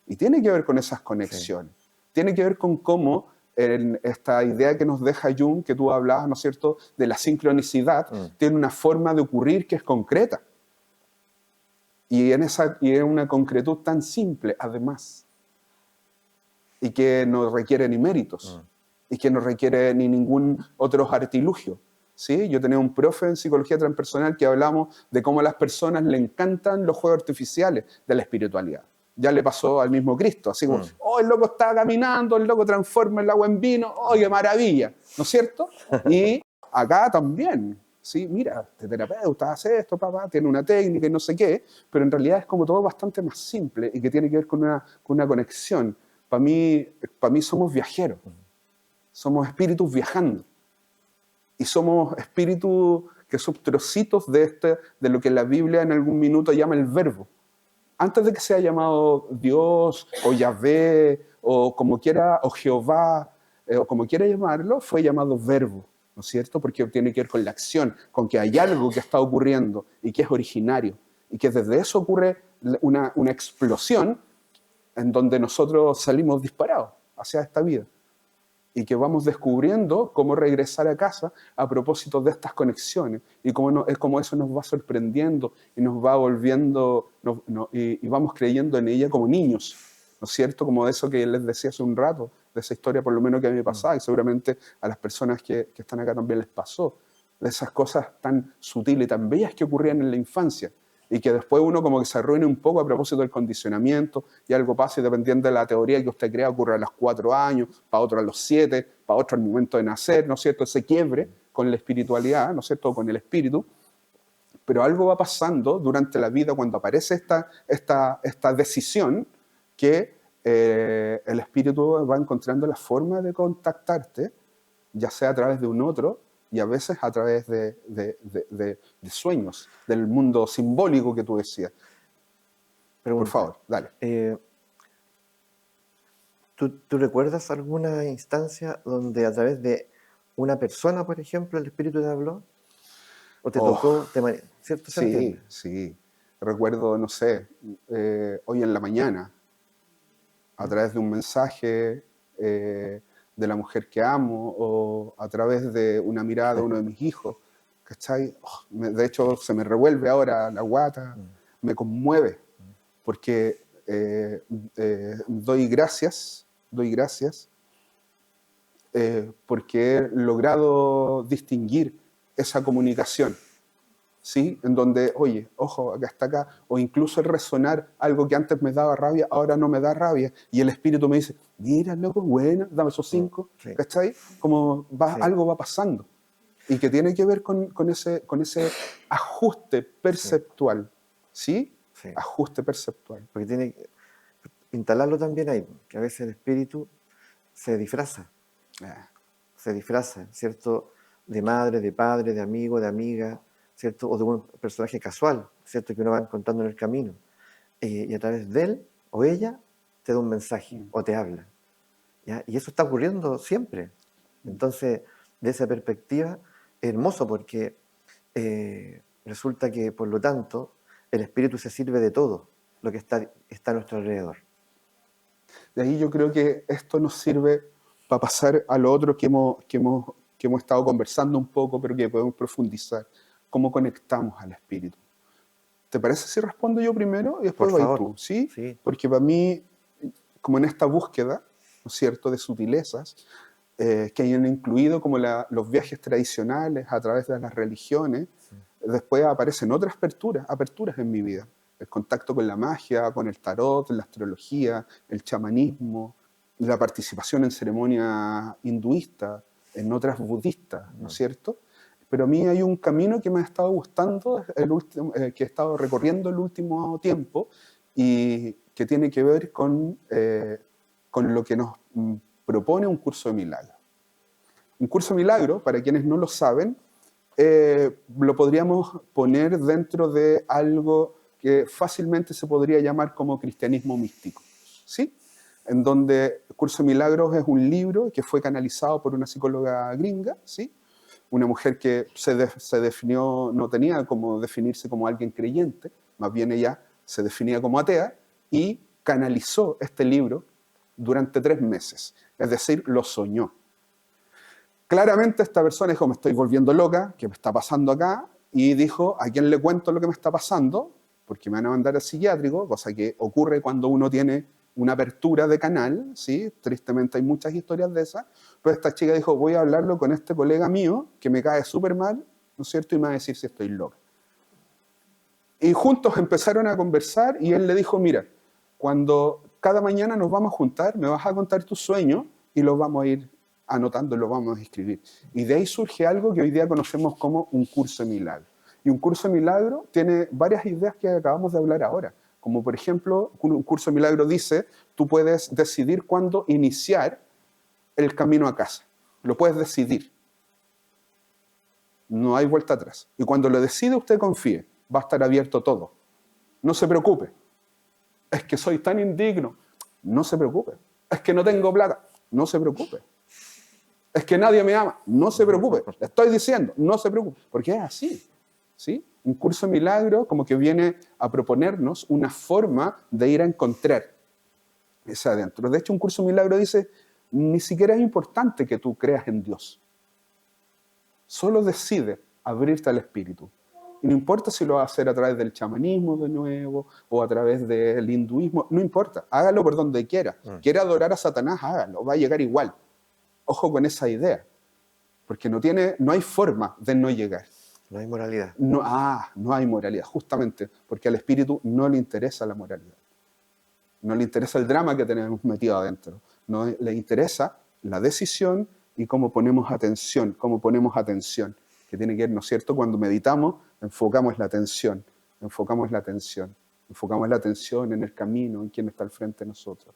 Y tiene que ver con esas conexiones. Sí. Tiene que ver con cómo esta idea que nos deja Jung, que tú hablabas, ¿no es cierto?, de la sincronicidad, tiene una forma de ocurrir que es concreta. Y en una concretud tan simple, además. Y que no requiere ni méritos. Y que no requiere ni ningún otro artilugio. ¿Sí? Yo tenía un profe en psicología transpersonal que hablamos de cómo a las personas le encantan los juegos artificiales de la espiritualidad. Ya le pasó al mismo Cristo, así como, oh, el loco está caminando, el loco transforma el agua en vino, oh, qué maravilla, ¿no es cierto? Y acá también, ¿sí? Mira, este terapeuta hace esto, papá, tiene una técnica y no sé qué, pero en realidad es como todo bastante más simple y que tiene que ver con una conexión. Para mí somos viajeros, somos espíritus viajando. Y somos espíritus que son trocitos de lo que la Biblia en algún minuto llama el verbo. Antes de que sea llamado Dios o Yahvé o como quiera, o Jehová, o como quiera llamarlo, fue llamado verbo, ¿no es cierto? Porque tiene que ver con la acción, con que hay algo que está ocurriendo y que es originario. Y que desde eso ocurre una explosión en donde nosotros salimos disparados hacia esta vida. Y que vamos descubriendo cómo regresar a casa a propósito de estas conexiones y cómo eso nos va sorprendiendo y nos va volviendo, y vamos creyendo en ella como niños, ¿no es cierto? Como eso que les decía hace un rato, de esa historia por lo menos que a mí me pasaba y seguramente a las personas que están acá también les pasó, de esas cosas tan sutiles y tan bellas que ocurrían en la infancia. Y que después uno como que se arruine un poco a propósito del condicionamiento y algo pasa y dependiendo de la teoría que usted crea ocurre a los 4 años, para otro a los 7, para otro al momento de nacer, ¿no es cierto? Ese quiebre con la espiritualidad, ¿no es cierto? Con el espíritu. pero algo va pasando durante la vida cuando aparece esta decisión que el espíritu va encontrando la forma de contactarte, ya sea a través de un otro y a veces a través de sueños, del mundo simbólico que tú decías. Por Pregunta, favor, dale. ¿tú recuerdas alguna instancia donde a través de una persona, por ejemplo, el espíritu te habló? ¿O te Oh, tocó? ¿Cierto? ¿Se entiende? sí. Recuerdo, no sé, hoy en la mañana, a través de un mensaje de la mujer que amo o a través de una mirada de uno de mis hijos, ¿cachai? De hecho, se me revuelve ahora la guata, me conmueve, porque doy gracias porque he logrado distinguir esa comunicación, ¿sí? En donde, oye, ojo, acá está acá, o incluso el resonar algo que antes me daba rabia, ahora no me da rabia, y el espíritu me dice, mira, loco, bueno, dame esos 5, Sí. ¿cachai? Como Sí. algo va pasando, y que tiene que ver con ese ajuste perceptual, ¿sí? Sí. Ajuste perceptual. Porque tiene que instalarlo también ahí, que a veces el espíritu se disfraza, ¿cierto? De madre, de padre, de amigo, de amiga, ¿cierto? O de un personaje casual, ¿cierto? Que uno va encontrando en el camino. Y a través de él o ella te da un mensaje o te habla. ¿Ya? Y eso está ocurriendo siempre. Entonces, de esa perspectiva, es hermoso porque resulta que, por lo tanto, el espíritu se sirve de todo lo que está a nuestro alrededor. De ahí yo creo que esto nos sirve para pasar a lo otro que hemos estado conversando un poco, pero que podemos profundizar. ¿Cómo conectamos al espíritu? ¿Te parece si respondo yo primero y después Por vas favor. tú? ¿Sí? Sí. Porque para mí, como en esta búsqueda, ¿no es cierto?, de sutilezas, que hayan incluido como los viajes tradicionales a través de las religiones, después aparecen otras aperturas en mi vida. El contacto con la magia, con el tarot, la astrología, el chamanismo, la participación en ceremonias hinduistas, en otras budistas, ¿no es cierto? Pero a mí hay un camino que me ha estado gustando, que he estado recorriendo el último tiempo y que tiene que ver con lo que nos propone un curso de milagro. Un curso de milagro, para quienes no lo saben, lo podríamos poner dentro de algo que fácilmente se podría llamar como cristianismo místico, ¿sí? En donde el Curso de Milagros es un libro que fue canalizado por una psicóloga gringa, ¿sí? Una mujer que se definió, no tenía como definirse como alguien creyente, más bien ella se definía como atea y canalizó este libro durante 3 meses, es decir, lo soñó. Claramente esta persona dijo, me estoy volviendo loca, ¿qué me está pasando acá? Y dijo, ¿a quién le cuento lo que me está pasando? Porque me van a mandar al psiquiátrico, cosa que ocurre cuando uno tiene una apertura de canal, ¿sí? Tristemente hay muchas historias de esas. Pues esta chica dijo, voy a hablarlo con este colega mío, que me cae súper mal, ¿no es cierto? Y me va a decir si estoy loca. Y juntos empezaron a conversar y él le dijo, mira, cuando cada mañana nos vamos a juntar, me vas a contar tus sueños y los vamos a ir anotando, los vamos a escribir. Y de ahí surge algo que hoy día conocemos como un curso de milagro. Y un curso de milagro tiene varias ideas que acabamos de hablar ahora. Como por ejemplo, un curso de milagro dice, tú puedes decidir cuándo iniciar el camino a casa. Lo puedes decidir. No hay vuelta atrás. Y cuando lo decide, usted confíe. Va a estar abierto todo. No se preocupe. Es que soy tan indigno. No se preocupe. Es que no tengo plata. No se preocupe. Es que nadie me ama. No se preocupe. Le estoy diciendo, no se preocupe. Porque es así. ¿Sí? Un curso de milagro como que viene a proponernos una forma de ir a encontrar ese adentro. De hecho, un curso de milagro dice, ni siquiera es importante que tú creas en Dios. Solo decide abrirte al espíritu. Y no importa si lo va a hacer a través del chamanismo de nuevo o a través del hinduismo, no importa, hágalo por donde quiera. Quiere adorar a Satanás, hágalo, va a llegar igual. Ojo con esa idea, porque no hay forma de no llegar. No hay moralidad. No hay moralidad, justamente, porque al espíritu no le interesa la moralidad. No le interesa el drama que tenemos metido adentro. No le interesa la decisión y cómo ponemos atención, que tiene que ver, ¿no es cierto? Cuando meditamos, enfocamos la atención, enfocamos la atención, enfocamos la atención en el camino, en quien está al frente de nosotros.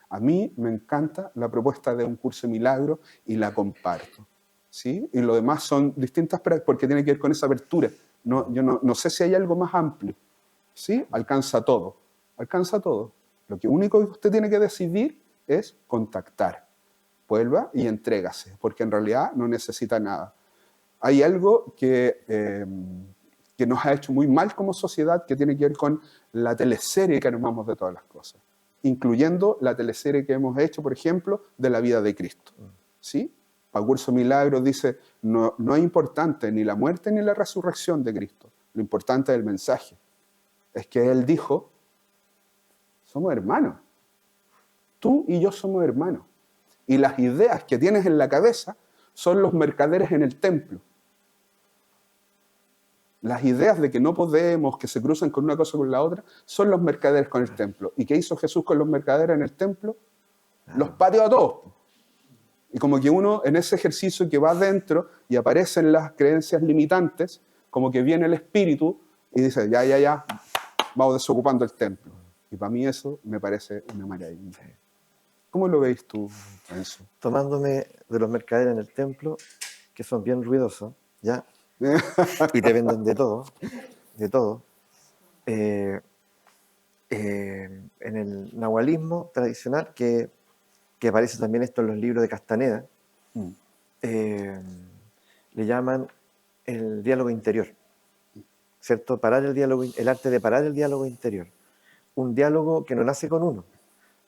A mí me encanta la propuesta de un curso de milagro y la comparto, ¿sí? Y lo demás son distintas prácticas porque tiene que ver con esa apertura. No, yo no sé si hay algo más amplio, ¿sí? Alcanza todo, alcanza todo. Lo que único que usted tiene que decidir es contactar. Vuelva y entrégase, porque en realidad no necesita nada. Hay algo que nos ha hecho muy mal como sociedad que tiene que ver con la teleserie que armamos de todas las cosas, incluyendo la teleserie que hemos hecho, por ejemplo, de la vida de Cristo. ¿Sí? Para Curso Milagros dice, no es importante ni la muerte ni la resurrección de Cristo, lo importante es el mensaje. Es que Él dijo, somos hermanos, tú y yo somos hermanos. Y las ideas que tienes en la cabeza son los mercaderes en el templo. Las ideas de que no podemos, que se cruzan con una cosa con la otra, son los mercaderes con el templo. ¿Y qué hizo Jesús con los mercaderes en el templo? Los pateó a todos. Y como que uno, en ese ejercicio que va adentro y aparecen las creencias limitantes, como que viene el espíritu y dice, ya, vamos desocupando el templo. Y para mí eso me parece una maravilla. ¿Cómo lo veis tú, Enzo? Tomándome de los mercaderes en el templo, que son bien ruidosos, ¿ya? Y te venden de todo, de todo. En el nahualismo tradicional, que aparece también esto en los libros de Castaneda, le llaman el diálogo interior, ¿cierto? Parar el diálogo, el arte de parar el diálogo interior. Un diálogo que no nace con uno,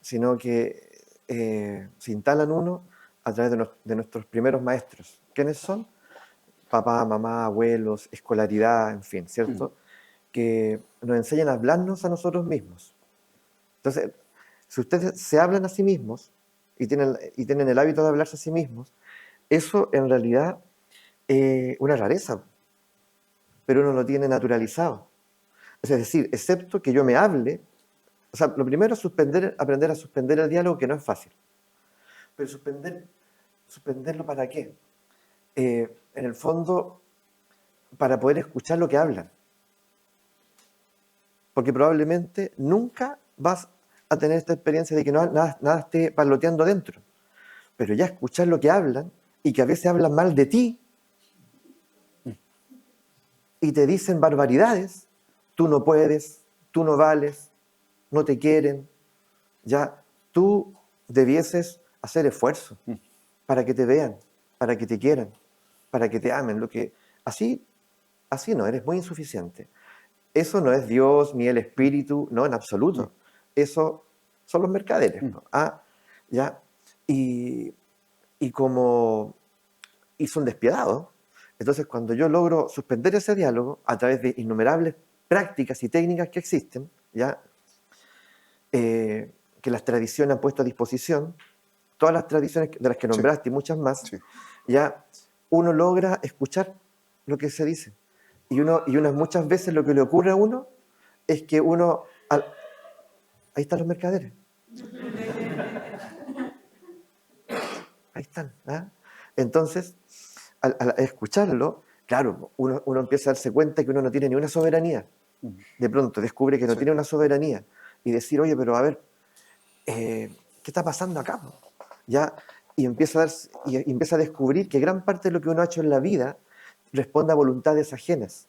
sino que se instala en uno a través de nuestros primeros maestros. ¿Quiénes son? Papá, mamá, abuelos, escolaridad, en fin, ¿cierto? Que nos enseñan a hablarnos a nosotros mismos. Entonces, si ustedes se hablan a sí mismos y tienen el hábito de hablarse a sí mismos, eso en realidad es una rareza, pero uno lo tiene naturalizado. Es decir, excepto que yo me hable, o sea, lo primero es aprender a suspender el diálogo, que no es fácil. Pero suspenderlo ¿para qué? En el fondo, para poder escuchar lo que hablan. Porque probablemente nunca vas a tener esta experiencia de que nada esté parloteando dentro. Pero ya escuchar lo que hablan, y que a veces hablan mal de ti, y te dicen barbaridades, tú no puedes, tú no vales, no te quieren, ya tú debieses hacer esfuerzo para que te vean, para que te quieran, para que te amen. Así no, eres muy insuficiente. Eso no es Dios ni el Espíritu, no, en absoluto. Eso son los mercaderes, ¿no? ¿Ya? Y son despiadados. Entonces, cuando yo logro suspender ese diálogo a través de innumerables prácticas y técnicas que existen, ¿ya? Que las tradiciones han puesto a disposición, todas las tradiciones de las que nombraste y muchas más, ya uno logra escuchar lo que se dice. Y muchas veces lo que le ocurre a uno es que ahí están los mercaderes. Ahí están. Entonces, al escucharlo, claro, uno empieza a darse cuenta que uno no tiene ni una soberanía. De pronto descubre que no tiene una soberanía. Y decir, oye, pero a ver, ¿qué está pasando acá? ¿Ya? Y empieza a descubrir que gran parte de lo que uno ha hecho en la vida responde a voluntades ajenas.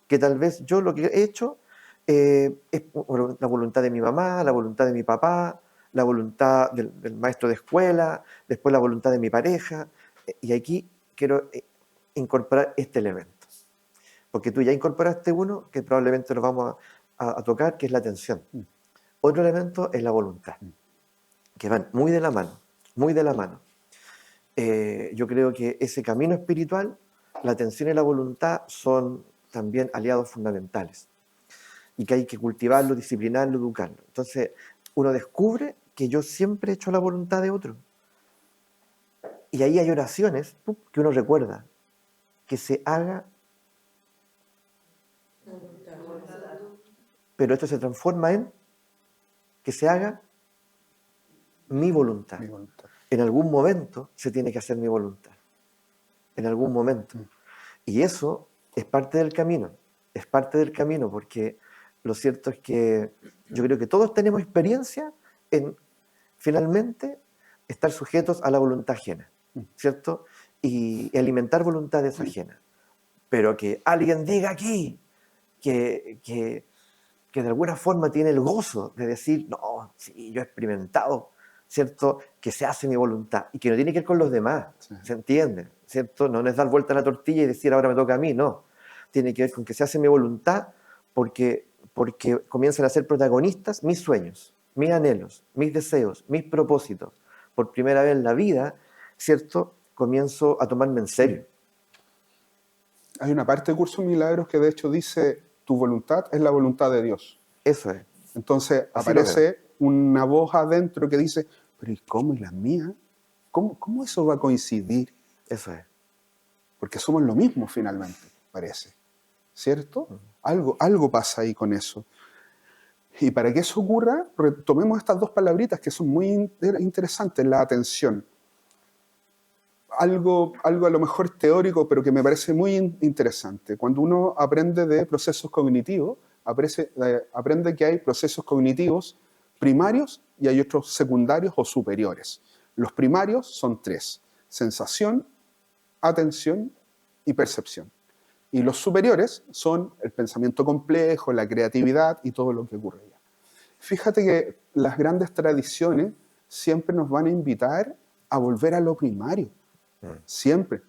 Que tal vez yo lo que he hecho es la voluntad de mi mamá, la voluntad de mi papá, la voluntad del maestro de escuela, después la voluntad de mi pareja. Y aquí quiero incorporar este elemento. Porque tú ya incorporaste uno que probablemente lo vamos a tocar, que es la atención. Otro elemento es la voluntad, que van muy de la mano, muy de la mano. Yo creo que ese camino espiritual, la atención y la voluntad son también aliados fundamentales y que hay que cultivarlo, disciplinarlo, educarlo. Entonces, uno descubre que yo siempre he hecho la voluntad de otro. Y ahí hay oraciones que uno recuerda, que se haga, pero esto se transforma en que se haga mi voluntad. Mi voluntad. En algún momento se tiene que hacer mi voluntad. En algún momento. Y eso es parte del camino, porque lo cierto es que yo creo que todos tenemos experiencia en finalmente estar sujetos a la voluntad ajena, ¿cierto? Y alimentar voluntades ajenas. Pero que alguien diga aquí que de alguna forma tiene el gozo de decir, no, sí, yo he experimentado, ¿cierto? Que se hace mi voluntad y que no tiene que ver con los demás, Sí. ¿se entiende? ¿Cierto? No es dar vuelta a la tortilla y decir ahora me toca a mí, no. Tiene que ver con que se hace mi voluntad porque comienzan a ser protagonistas mis sueños, mis anhelos, mis deseos, mis propósitos. Por primera vez en la vida, ¿cierto? Comienzo a tomarme en serio. Hay una parte de Curso de Milagros que de hecho dice, tu voluntad es la voluntad de Dios. Eso es. Entonces Así lo aparece una voz adentro que dice, pero ¿y cómo? ¿Y la mía? ¿Cómo eso va a coincidir? Eso es. Porque somos lo mismo finalmente, parece. ¿Cierto? Algo pasa ahí con eso. Y para que eso ocurra, retomemos estas dos palabritas que son muy interesantes, la atención. Algo a lo mejor teórico, pero que me parece muy interesante. Cuando uno aprende de procesos cognitivos, aprende que hay procesos cognitivos primarios y hay otros secundarios o superiores. Los primarios son tres: sensación, atención y percepción. Y los superiores son el pensamiento complejo, la creatividad y todo lo que ocurre allá. Fíjate que las grandes tradiciones siempre nos van a invitar a volver a lo primario. Siempre.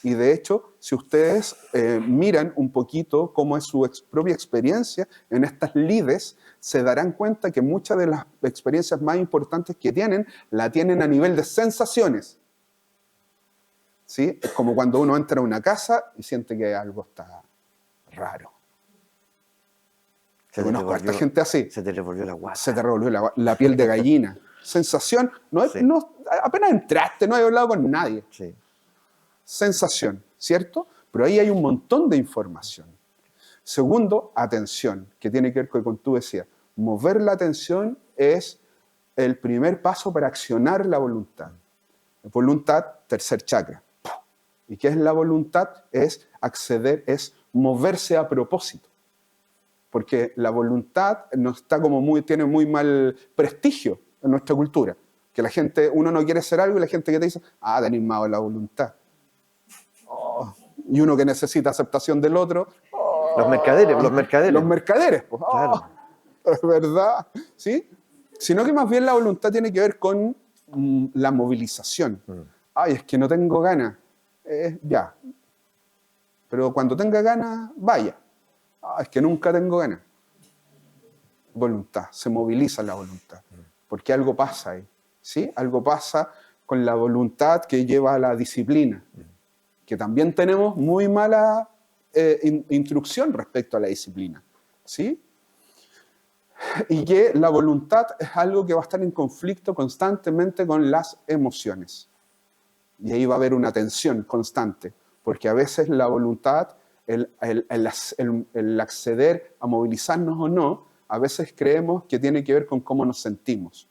Y de hecho, si ustedes miran un poquito cómo es su propia experiencia en estas lides, se darán cuenta que muchas de las experiencias más importantes que tienen, la tienen a nivel de sensaciones. ¿Sí? Es como cuando uno entra a una casa y siente que algo está raro. Yo conozco a esta gente así. Se te revolvió la guata. Se te revolvió la piel de gallina. Sensación, Sí. apenas entraste, no he hablado con nadie. Sí. Sensación, ¿cierto? Pero ahí hay un montón de información. Segundo, atención, que tiene que ver con tú decías. Mover la atención es el primer paso para accionar la voluntad. Voluntad, tercer chakra. ¿Y qué es la voluntad? Es acceder, es moverse a propósito. Porque la voluntad no está tiene muy mal prestigio en nuestra cultura. Que la gente, uno no quiere hacer algo y la gente que te dice, tenés malo la voluntad. Y uno que necesita aceptación del otro. Los mercaderes. Los mercaderes, pues. Claro. Es verdad. ¿Sí? Sino que más bien la voluntad tiene que ver con la movilización. Es que no tengo ganas. Ya. Pero cuando tenga ganas, vaya. Es que nunca tengo ganas. Voluntad, se moviliza la voluntad. Porque algo pasa ahí. ¿Sí? Algo pasa con la voluntad que lleva a la disciplina. Que también tenemos muy mala instrucción respecto a la disciplina. ¿Sí? Y que la voluntad es algo que va a estar en conflicto constantemente con las emociones. Y ahí va a haber una tensión constante. Porque a veces la voluntad, el acceder a movilizarnos o no, a veces creemos que tiene que ver con cómo nos sentimos.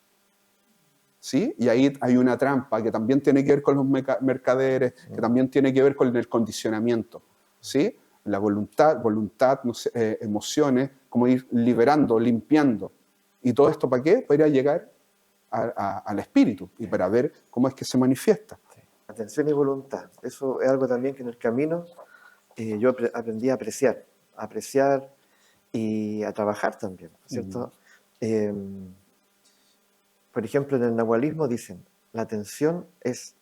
¿Sí? Y ahí hay una trampa que también tiene que ver con los mercaderes, que también tiene que ver con el condicionamiento. ¿Sí? La voluntad, no sé, emociones, como ir liberando, limpiando. ¿Y todo esto para qué? Para ir a llegar al espíritu y para ver cómo es que se manifiesta. Atención y voluntad. Eso es algo también que en el camino yo aprendí a apreciar y a trabajar también, ¿cierto? Por ejemplo, en el nahualismo dicen, la atención es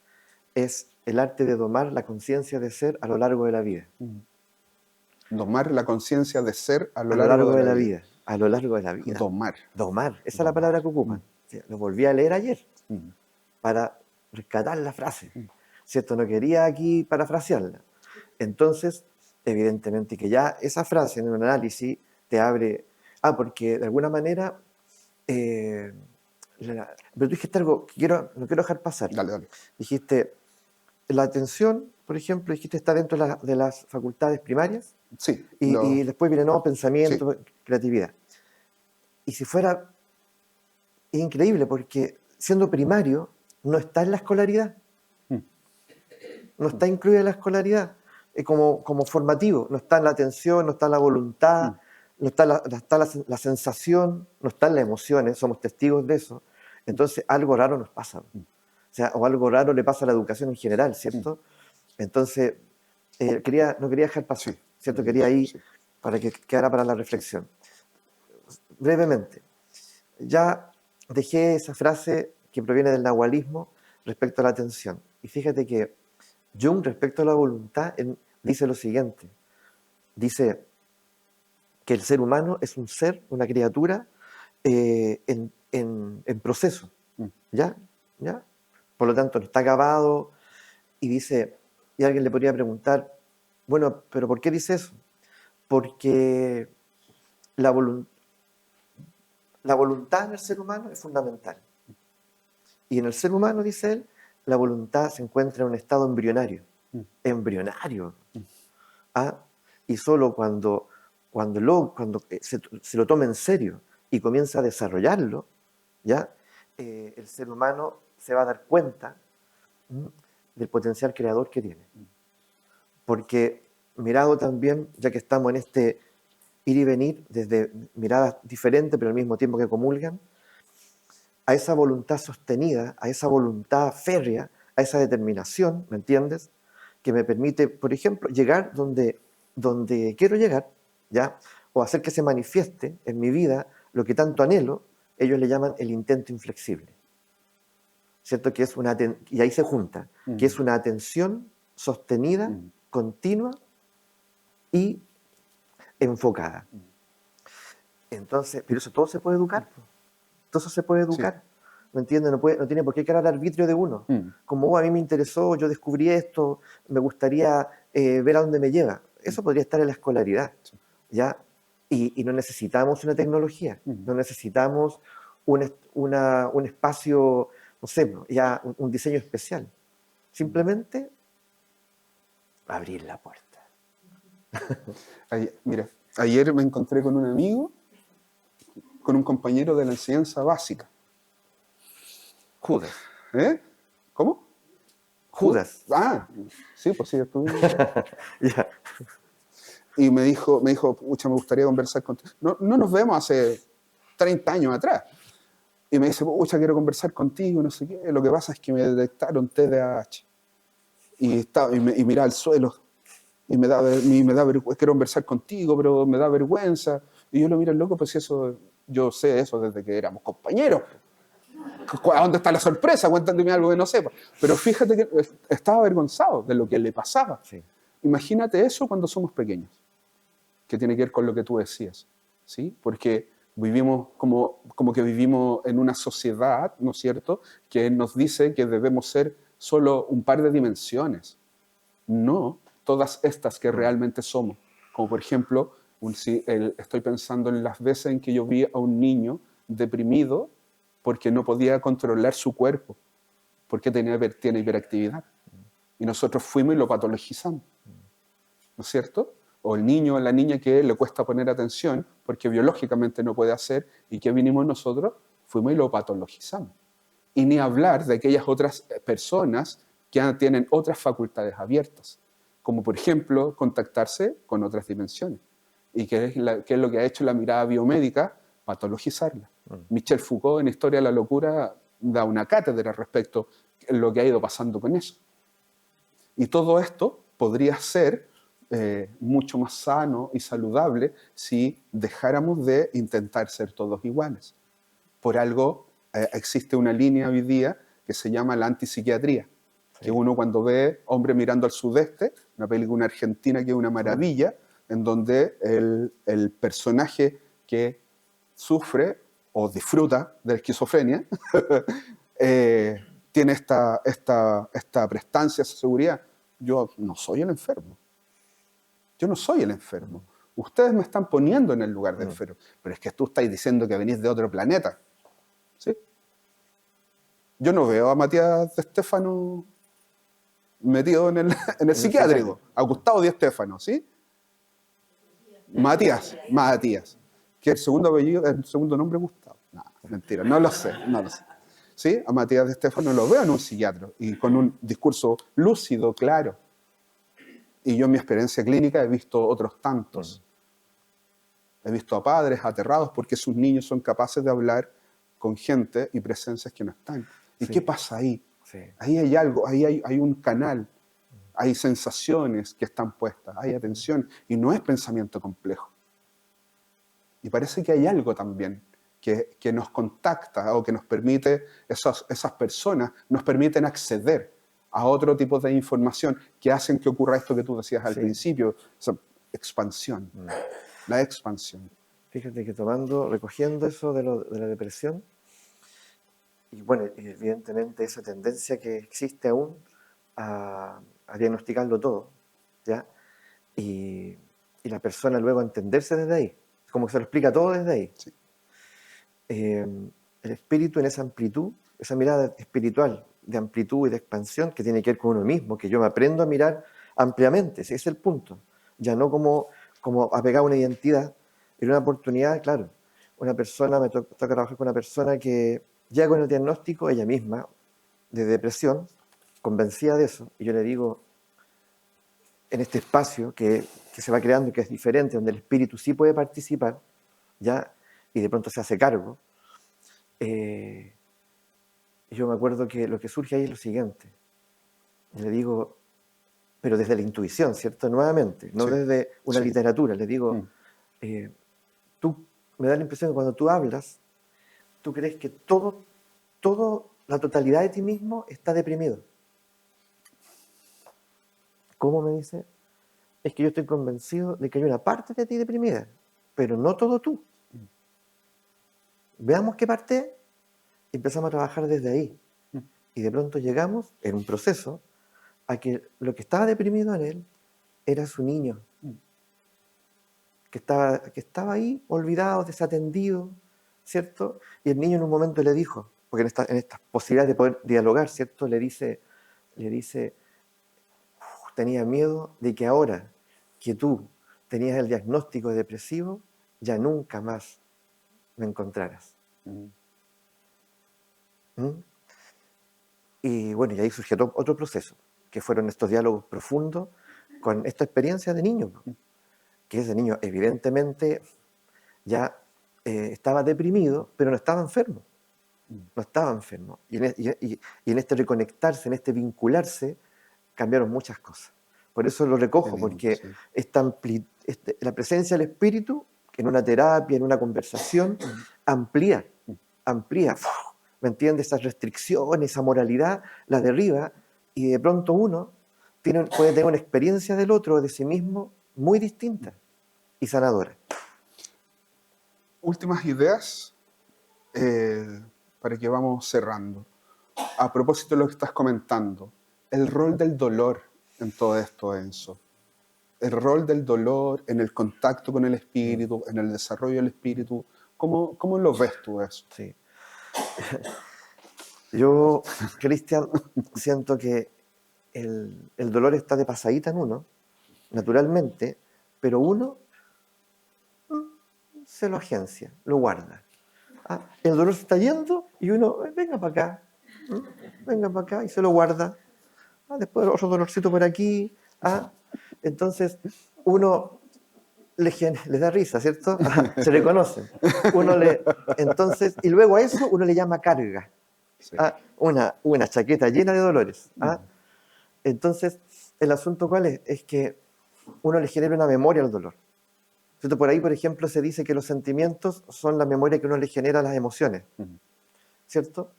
el arte de domar la conciencia de ser a lo largo de la vida. Domar la conciencia de ser a lo largo de la vida. A lo largo de la vida. Domar. Esa es la palabra que ocupan. Sí, lo volví a leer ayer para rescatar la frase. ¿Cierto? No quería aquí parafrasearla. Entonces, evidentemente que ya esa frase en un análisis te abre... porque de alguna manera... pero tú dijiste algo que no quiero dejar pasar. Dale. Dijiste, la atención, por ejemplo, está dentro de las facultades primarias. Sí. Y después viene pensamiento, creatividad. Y si fuera... Es increíble porque siendo primario no está en la escolaridad. No está incluida en la escolaridad. como formativo. No está en la atención, no está la voluntad, no está la sensación, no están las emociones, somos testigos de eso. Entonces algo raro nos pasa. O sea, o algo raro le pasa a la educación en general, ¿cierto? Entonces, no quería dejar pasar, ¿cierto? Quería ahí para que quedara para la reflexión. Brevemente, ya dejé esa frase que proviene del nahualismo respecto a la atención. Y fíjate que Jung, respecto a la voluntad, dice lo siguiente. Dice que el ser humano es un ser, una criatura en proceso. ¿Ya? ¿Ya? Por lo tanto, no está acabado. Y dice, y alguien le podría preguntar, bueno, ¿pero por qué dice eso? Porque la voluntad en el ser humano es fundamental. Y en el ser humano, dice él, la voluntad se encuentra en un estado embrionario. Embrionario. ¿Ah? Y solo cuando se lo toma en serio y comienza a desarrollarlo, ¿ya? El ser humano se va a dar cuenta del potencial creador que tiene. Porque mirado también, ya que estamos en este ir y venir desde miradas diferentes, pero al mismo tiempo que comulgan, a esa voluntad sostenida, a esa voluntad férrea, a esa determinación, ¿me entiendes? Que me permite, por ejemplo, llegar donde quiero llegar, ¿ya? O hacer que se manifieste en mi vida lo que tanto anhelo, ellos le llaman el intento inflexible. ¿Cierto? Que es y ahí se junta, que es una atención sostenida, continua y enfocada. Entonces, pero eso todo se puede educar. Todo eso se puede educar. ¿Me entiendes? No tiene por qué quedar al arbitrio de uno. Como a mí me interesó, yo descubrí esto, me gustaría ver a dónde me lleva. Eso podría estar en la escolaridad. ¿Ya? Y no necesitamos una tecnología, no necesitamos un espacio, no sé, ya un diseño especial. Simplemente abrir la puerta. Mira, ayer me encontré con un amigo, con un compañero de la enseñanza básica. Judas. ¿Cómo? Judas. Ah, sí, pues sí, estuve. Yeah. Y me dijo, pucha, me gustaría conversar contigo. No nos vemos hace 30 años atrás. Y me dice, pucha, quiero conversar contigo, no sé qué. Lo que pasa es que me detectaron TDAH. Y miraba al suelo. Y me da vergüenza, quiero conversar contigo, pero me da vergüenza. Y yo lo miro, loco, pues eso, yo sé eso desde que éramos compañeros. ¿Dónde está la sorpresa? Cuéntame algo que no sepa. Pero fíjate que estaba avergonzado de lo que le pasaba. Sí. Imagínate eso cuando somos pequeños, que tiene que ver con lo que tú decías, ¿sí? Porque vivimos como que vivimos en una sociedad, ¿no es cierto?, que nos dice que debemos ser solo un par de dimensiones. No todas estas que realmente somos. Como por ejemplo, estoy pensando en las veces en que yo vi a un niño deprimido porque no podía controlar su cuerpo, porque tiene hiperactividad. Y nosotros fuimos y lo patologizamos, ¿no es cierto? O el niño o la niña que le cuesta poner atención porque biológicamente no puede hacer, y que vinimos nosotros, fuimos y lo patologizamos. Y ni hablar de aquellas otras personas que tienen otras facultades abiertas, como por ejemplo contactarse con otras dimensiones. ¿Y qué es lo que ha hecho la mirada biomédica? Patologizarla. Michel Foucault en Historia de la Locura da una cátedra respecto a lo que ha ido pasando con eso. Y todo esto podría ser mucho más sano y saludable si dejáramos de intentar ser todos iguales. Por algo existe una línea hoy día que se llama la antipsiquiatría, que uno cuando ve Hombre mirando al sudeste, una película argentina que es una maravilla, en donde el personaje que sufre o disfruta de la esquizofrenia tiene esta prestancia, esa seguridad. Yo no soy el enfermo. Yo no soy el enfermo. Ustedes me están poniendo en el lugar de enfermo. Pero es que tú estás diciendo que venís de otro planeta. ¿Sí? Yo no veo a Matías de Stéfano metido en el psiquiátrico. A Gustavo Di Stéfano, ¿sí? Matías. Que el segundo nombre es Gustavo. No, mentira, no lo sé. ¿Sí? A Matías de Stéfano lo veo en un psiquiatra y con un discurso lúcido, claro. Y yo en mi experiencia clínica he visto otros tantos. He visto a padres aterrados porque sus niños son capaces de hablar con gente y presencias que no están. ¿Y Sí. qué pasa ahí? Sí. Ahí hay algo, ahí hay un canal, hay sensaciones que están puestas, hay atención, y no es pensamiento complejo. Y parece que hay algo también que nos contacta o que nos permite, esas personas nos permiten acceder a otro tipo de información que hacen que ocurra esto que tú decías al Sí. principio, esa expansión, la expansión. Fíjate que recogiendo eso de la depresión, y bueno, evidentemente esa tendencia que existe aún a diagnosticarlo todo, ¿ya? Y la persona luego a entenderse desde ahí, como que se lo explica todo desde ahí. Sí. El espíritu en esa amplitud, esa mirada espiritual de amplitud y de expansión que tiene que ver con uno mismo, que yo me aprendo a mirar ampliamente, ese es el punto, ya no como apegado a una identidad. En una oportunidad, claro, una persona, me toca trabajar con una persona que ya con el diagnóstico, ella misma, de depresión, convencida de eso, y yo le digo, en este espacio que se va creando y que es diferente, donde el espíritu sí puede participar, ¿ya? Y de pronto se hace cargo, yo me acuerdo que lo que surge ahí es lo siguiente. Le digo, pero desde la intuición, ¿cierto? Nuevamente, no Sí. desde una Sí. literatura. Le digo, tú me da la impresión que cuando tú hablas, tú crees que la totalidad de ti mismo está deprimido. ¿Cómo? Me dice, es que yo estoy convencido de que hay una parte de ti deprimida, pero no todo tú. Veamos qué parte es, y empezamos a trabajar desde ahí. Y de pronto llegamos, en un proceso, a que lo que estaba deprimido en él era su niño, que estaba ahí, olvidado, desatendido, ¿cierto? Y el niño en un momento le dijo, porque en estas posibilidades de poder dialogar, ¿cierto? Le dice, tenía miedo de que ahora que tú tenías el diagnóstico de depresivo, ya nunca más me encontraras. Y bueno, y ahí surgió otro proceso, que fueron estos diálogos profundos con esta experiencia de niño, que ese niño evidentemente ya estaba deprimido, pero no estaba enfermo. No estaba enfermo. Y en este reconectarse, en este vincularse, cambiaron muchas cosas. Por eso lo recojo, Lindo, porque sí. la presencia del espíritu, en una terapia, en una conversación, amplía, ¿me entiendes? Esas restricciones, esa moralidad, la derriba, y de pronto uno puede tener una experiencia del otro, de sí mismo, muy distinta y sanadora. Últimas ideas para que vamos cerrando. A propósito de lo que estás comentando, el rol del dolor en todo esto, Enzo. El rol del dolor en el contacto con el espíritu, en el desarrollo del espíritu. ¿Cómo lo ves tú eso? Sí. Yo, Cristian, siento que el dolor está de pasadita en uno, naturalmente, pero uno se lo agencia, lo guarda. El dolor se está yendo y uno, venga para acá, venga para acá, y se lo guarda. Después otro dolorcito por aquí. Entonces, uno le da risa, ¿cierto? Se reconocen. Entonces, y luego a eso uno le llama carga. Sí. Una chaqueta llena de dolores. Entonces, el asunto ¿cuál es? Es que uno le genera una memoria al dolor. ¿Cierto? Por ahí, por ejemplo, se dice que los sentimientos son la memoria que uno le genera a las emociones. ¿Cierto?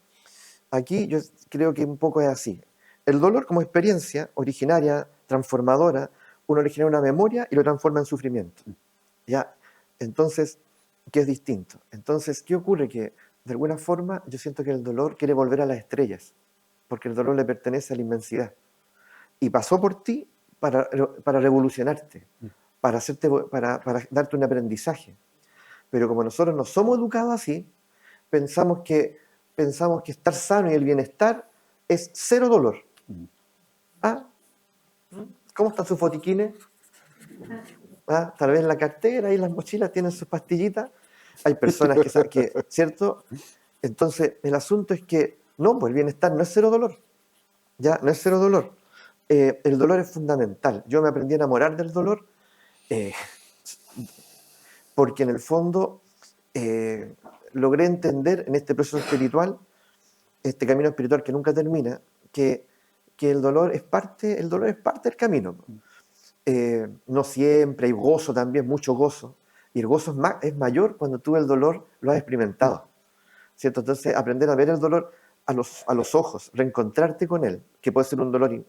Aquí yo creo que un poco es así. El dolor como experiencia originaria, transformadora, uno le genera una memoria y lo transforma en sufrimiento. ¿Ya? Entonces, ¿qué es distinto? Entonces, ¿qué ocurre? Que de alguna forma yo siento que el dolor quiere volver a las estrellas, porque el dolor le pertenece a la inmensidad. Y pasó por ti para revolucionarte, para darte un aprendizaje. Pero como nosotros no somos educados así, pensamos que estar sano y el bienestar es cero dolor. ¿Cómo están sus botiquines? Tal vez en la cartera y en las mochilas tienen sus pastillitas. Hay personas que ¿cierto? Entonces, el asunto es que no, pues el bienestar no es cero dolor. Ya, no es cero dolor. el dolor es fundamental. Yo me aprendí a enamorar del dolor eh, porque en el fondo logré entender en este proceso espiritual, este camino espiritual que nunca termina, que el dolor es parte del camino. No siempre, hay gozo también, mucho gozo, y el gozo es mayor cuando tú el dolor lo has experimentado, ¿cierto? Entonces aprender a ver el dolor a los ojos, reencontrarte con él, que puede ser un dolor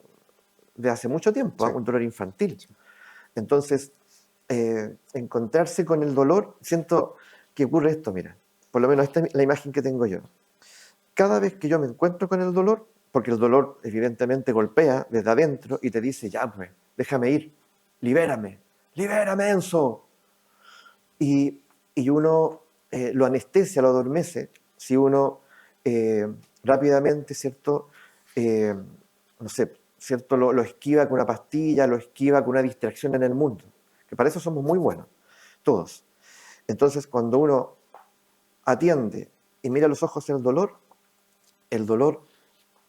de hace mucho tiempo, Sí. un dolor infantil. Entonces, encontrarse con el dolor, siento que ocurre esto, mira, por lo menos esta es la imagen que tengo yo. Cada vez que yo me encuentro con el dolor, porque el dolor evidentemente golpea desde adentro y te dice, ya pues, déjame ir, libérame, Enzo. Y uno lo anestesia, lo adormece, si uno rápidamente, ¿cierto? No sé, ¿cierto? Lo esquiva con una pastilla, lo esquiva con una distracción en el mundo, que para eso somos muy buenos, todos. Entonces, cuando uno atiende y mira los ojos en el dolor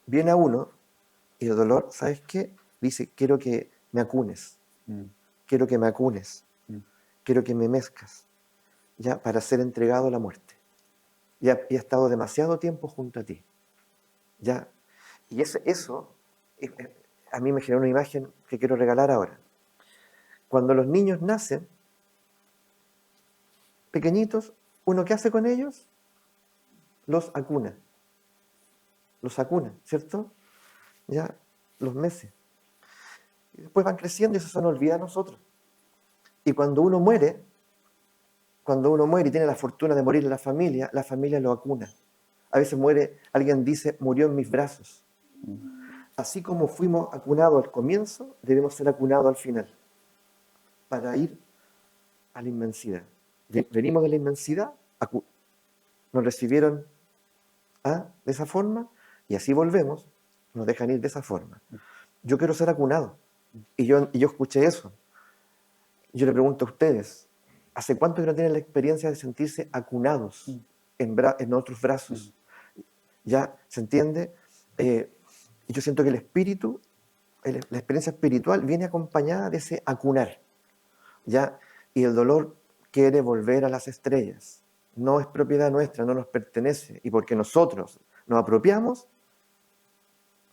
viene a uno y el dolor, ¿sabes qué? Dice, quiero que me acunes, quiero que me acunes, quiero que me mezcas, ya, para ser entregado a la muerte. Ya he estado demasiado tiempo junto a ti, ya. Y eso a mí me genera una imagen que quiero regalar ahora. Cuando los niños nacen, pequeñitos, ¿uno qué hace con ellos? Los acuna, ¿cierto? Ya, los meses. Y después van creciendo y eso se nos olvida a nosotros. Y cuando uno muere y tiene la fortuna de morir en la familia lo acuna. A veces muere, alguien dice, murió en mis brazos. Así como fuimos acunados al comienzo, debemos ser acunados al final, para ir a la inmensidad. Venimos de la inmensidad, nos recibieron de esa forma, y así volvemos, nos dejan ir de esa forma. Yo quiero ser acunado, y yo escuché eso. Yo le pregunto a ustedes, ¿hace cuánto que no tienen la experiencia de sentirse acunados en otros brazos? ¿Ya se entiende? Yo siento que el espíritu, la experiencia espiritual viene acompañada de ese acunar, ¿ya? Y el dolor quiere volver a las estrellas. No es propiedad nuestra, no nos pertenece. Y porque nosotros nos apropiamos,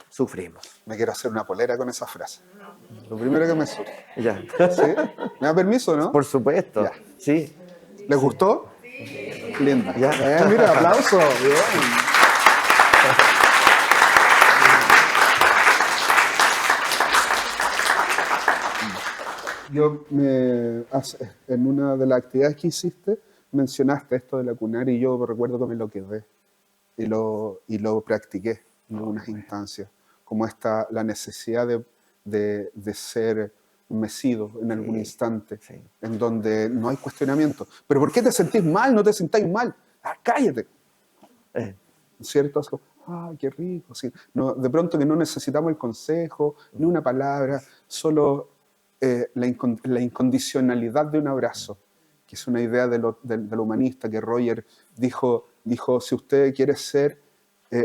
sufrimos. Me quiero hacer una polera con esa frase. Lo primero que me surge. Ya. ¿Sí? ¿Me da permiso, no? Por supuesto. Ya. Sí. ¿Les gustó? Sí. Linda. Ya. Mira, aplauso. Bien. En una de las actividades que hiciste, mencionaste esto de la cunar y yo recuerdo que me lo quedé y lo practiqué en algunas instancias, como la necesidad de ser mecido en algún instante, en donde no hay cuestionamiento. ¿Pero por qué te sentís mal? No te sentáis mal. ¡Cállate! ¿Cierto? Qué rico. Sí. No, de pronto que no necesitamos el consejo, ni una palabra, solo la incondicionalidad de un abrazo, que es una idea del humanista que Roger dijo, si usted quiere ser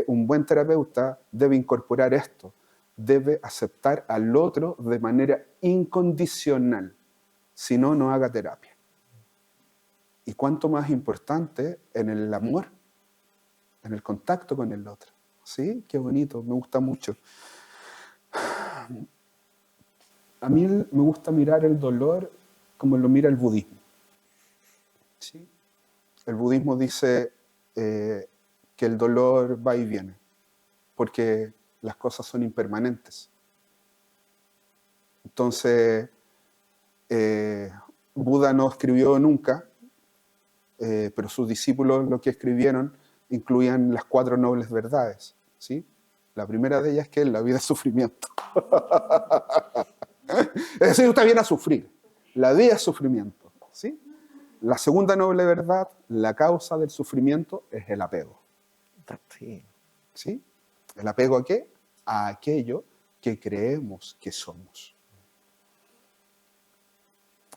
un buen terapeuta, debe incorporar esto, debe aceptar al otro de manera incondicional, si no, no haga terapia. Y cuánto más importante en el amor, en el contacto con el otro. ¿Sí? Qué bonito, me gusta mucho. A mí me gusta mirar el dolor como lo mira el budismo. ¿Sí? El budismo dice que el dolor va y viene, porque las cosas son impermanentes. Entonces, Buda no escribió nunca, pero sus discípulos lo que escribieron incluían las 4 nobles verdades. ¿Sí? La primera de ellas es que la vida es sufrimiento. Es decir, usted viene a sufrir. La vida es sufrimiento. ¿Sí? La segunda noble verdad, la causa del sufrimiento es el apego. ¿Sí? ¿El apego a qué? A aquello que creemos que somos.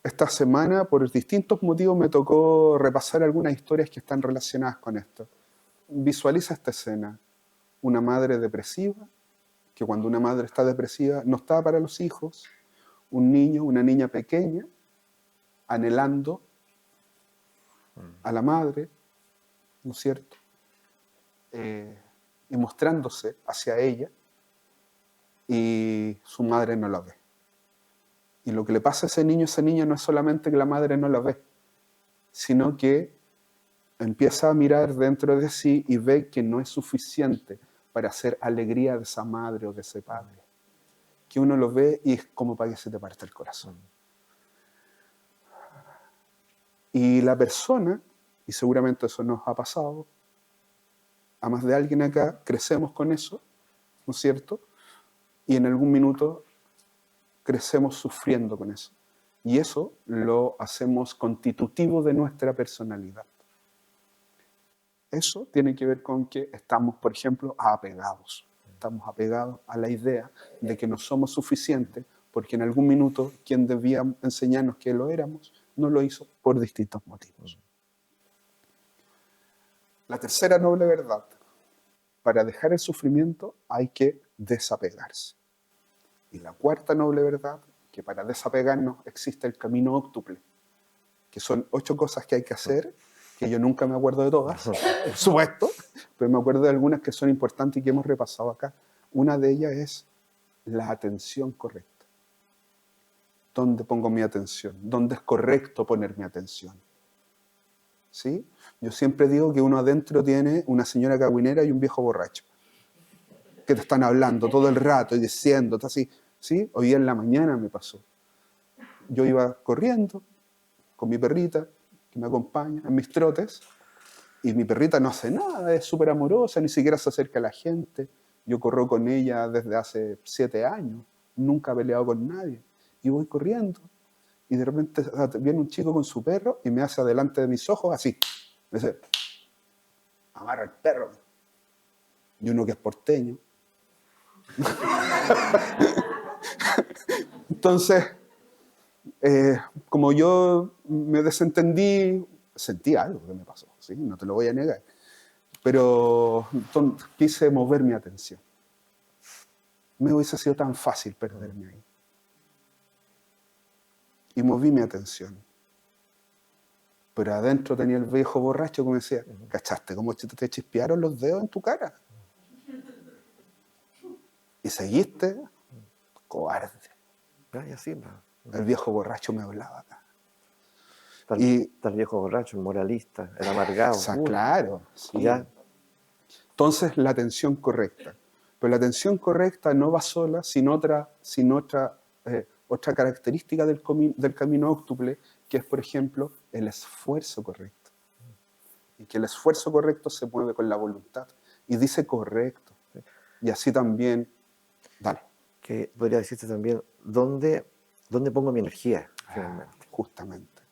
Esta semana, por distintos motivos, me tocó repasar algunas historias que están relacionadas con esto. Visualiza esta escena. Una madre depresiva que cuando una madre está depresiva no está para los hijos, un niño, una niña pequeña, anhelando a la madre, ¿no es cierto? Y mostrándose hacia ella, y su madre no la ve. Y lo que le pasa a esa niña no es solamente que la madre no la ve, sino que empieza a mirar dentro de sí y ve que no es suficiente para hacer alegría de esa madre o de ese padre. Que uno lo ve y es como para que se te parte el corazón. Y la persona, y seguramente eso nos ha pasado, a más de alguien acá, crecemos con eso, ¿no es cierto? Y en algún minuto crecemos sufriendo con eso. Y eso lo hacemos constitutivo de nuestra personalidad. Eso tiene que ver con que estamos, por ejemplo, apegados. Estamos apegados a la idea de que no somos suficientes porque en algún minuto quien debía enseñarnos que lo éramos no lo hizo por distintos motivos. La tercera noble verdad: para dejar el sufrimiento hay que desapegarse. Y la cuarta noble verdad: que para desapegarnos existe el camino óctuple, que son 8 cosas que hay que hacer, que yo nunca me acuerdo de todas, por supuesto, pero me acuerdo de algunas que son importantes y que hemos repasado acá. Una de ellas es la atención correcta. ¿Dónde pongo mi atención? ¿Dónde es correcto poner mi atención? ¿Sí? Yo siempre digo que uno adentro tiene una señora cagüinera y un viejo borracho, que te están hablando todo el rato y diciendo, está así. ¿Sí? Hoy en la mañana me pasó. Yo iba corriendo con mi perrita, que me acompaña en mis trotes, y mi perrita no hace nada, es súper amorosa, ni siquiera se acerca a la gente. Yo corro con ella desde hace 7 años, nunca he peleado con nadie. Y voy corriendo, y de repente viene un chico con su perro y me hace adelante de mis ojos así. Me dice, amarra el perro. Y uno que es porteño. Entonces, como yo me desentendí, sentí algo que me pasó, ¿sí? No te lo voy a negar. Pero quise mover mi atención. Me hubiese sido tan fácil perderme ahí. Y moví mi atención. Pero adentro tenía el viejo borracho que me decía, ¿cachaste cómo te chispearon los dedos en tu cara? Y seguiste, cobarde. Y así, ¿no? El viejo borracho me hablaba acá. Está el viejo borracho, el moralista, el amargado. Claro, sí. Ya. Entonces, la atención correcta. Pero la atención correcta no va sola sin otra característica del camino óctuple, que es, por ejemplo, el esfuerzo correcto. Y que el esfuerzo correcto se mueve con la voluntad. Y dice correcto. Y así también, dale. Que podría decirte también, ¿dónde pongo mi energía, finalmente? Justamente.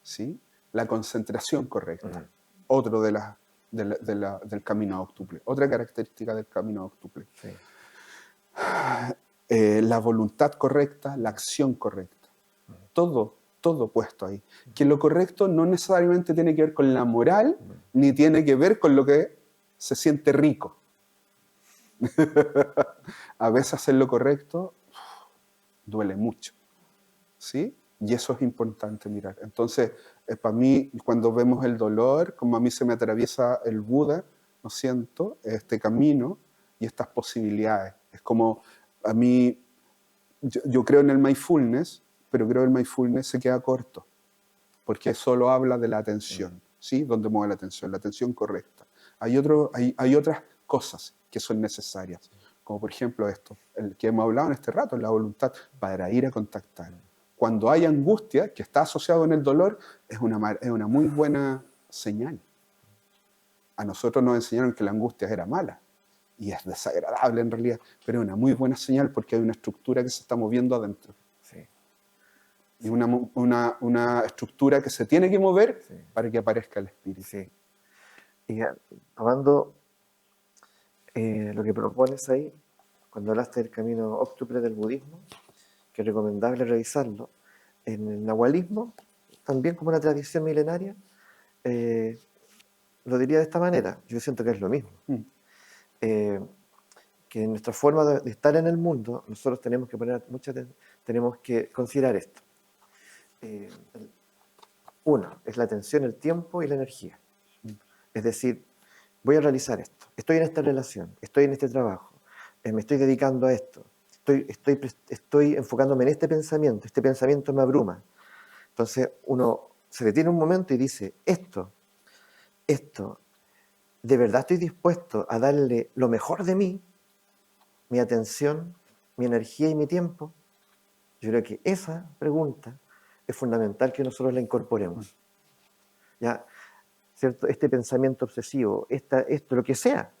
¿Sí? La concentración correcta. Otro del camino óctuple. Otra característica del camino óctuple. Sí. La voluntad correcta, la acción correcta. Todo puesto ahí. Que lo correcto no necesariamente tiene que ver con la moral, ni tiene que ver con lo que se siente rico. A veces hacer lo correcto duele mucho. ¿Sí? Y eso es importante mirar. Entonces, para mí, cuando vemos el dolor, como a mí se me atraviesa el Buda, lo siento, este camino y estas posibilidades. Es como, a mí, yo creo en el mindfulness, pero creo que el mindfulness se queda corto, porque solo habla de la atención, ¿sí? Donde mueve la atención correcta. Hay otras cosas que son necesarias, como por ejemplo esto, el que hemos hablado en este rato, la voluntad para ir a contactar. Cuando hay angustia, que está asociado en el dolor, es una muy buena señal. A nosotros nos enseñaron que la angustia era mala, y es desagradable en realidad, pero es una muy buena señal porque hay una estructura que se está moviendo adentro. Sí. Y una estructura que se tiene que mover para que aparezca el espíritu. Sí. Y tomando lo que propones ahí, cuando hablaste del camino óctuple del budismo, que es recomendable revisarlo, en el nahualismo, también como una tradición milenaria, lo diría de esta manera, yo siento que es lo mismo. que en nuestra forma de estar en el mundo, nosotros tenemos que poner tenemos que considerar esto. Uno, es la atención, el tiempo y la energía. Es decir, voy a realizar esto, estoy en esta relación, estoy en este trabajo, me estoy dedicando a esto, estoy enfocándome en este pensamiento me abruma. Entonces uno se detiene un momento y dice, esto, ¿de verdad estoy dispuesto a darle lo mejor de mí, mi atención, mi energía y mi tiempo? Yo creo que esa pregunta es fundamental que nosotros la incorporemos. ¿Ya? ¿Cierto? Este pensamiento obsesivo, esto, lo que sea,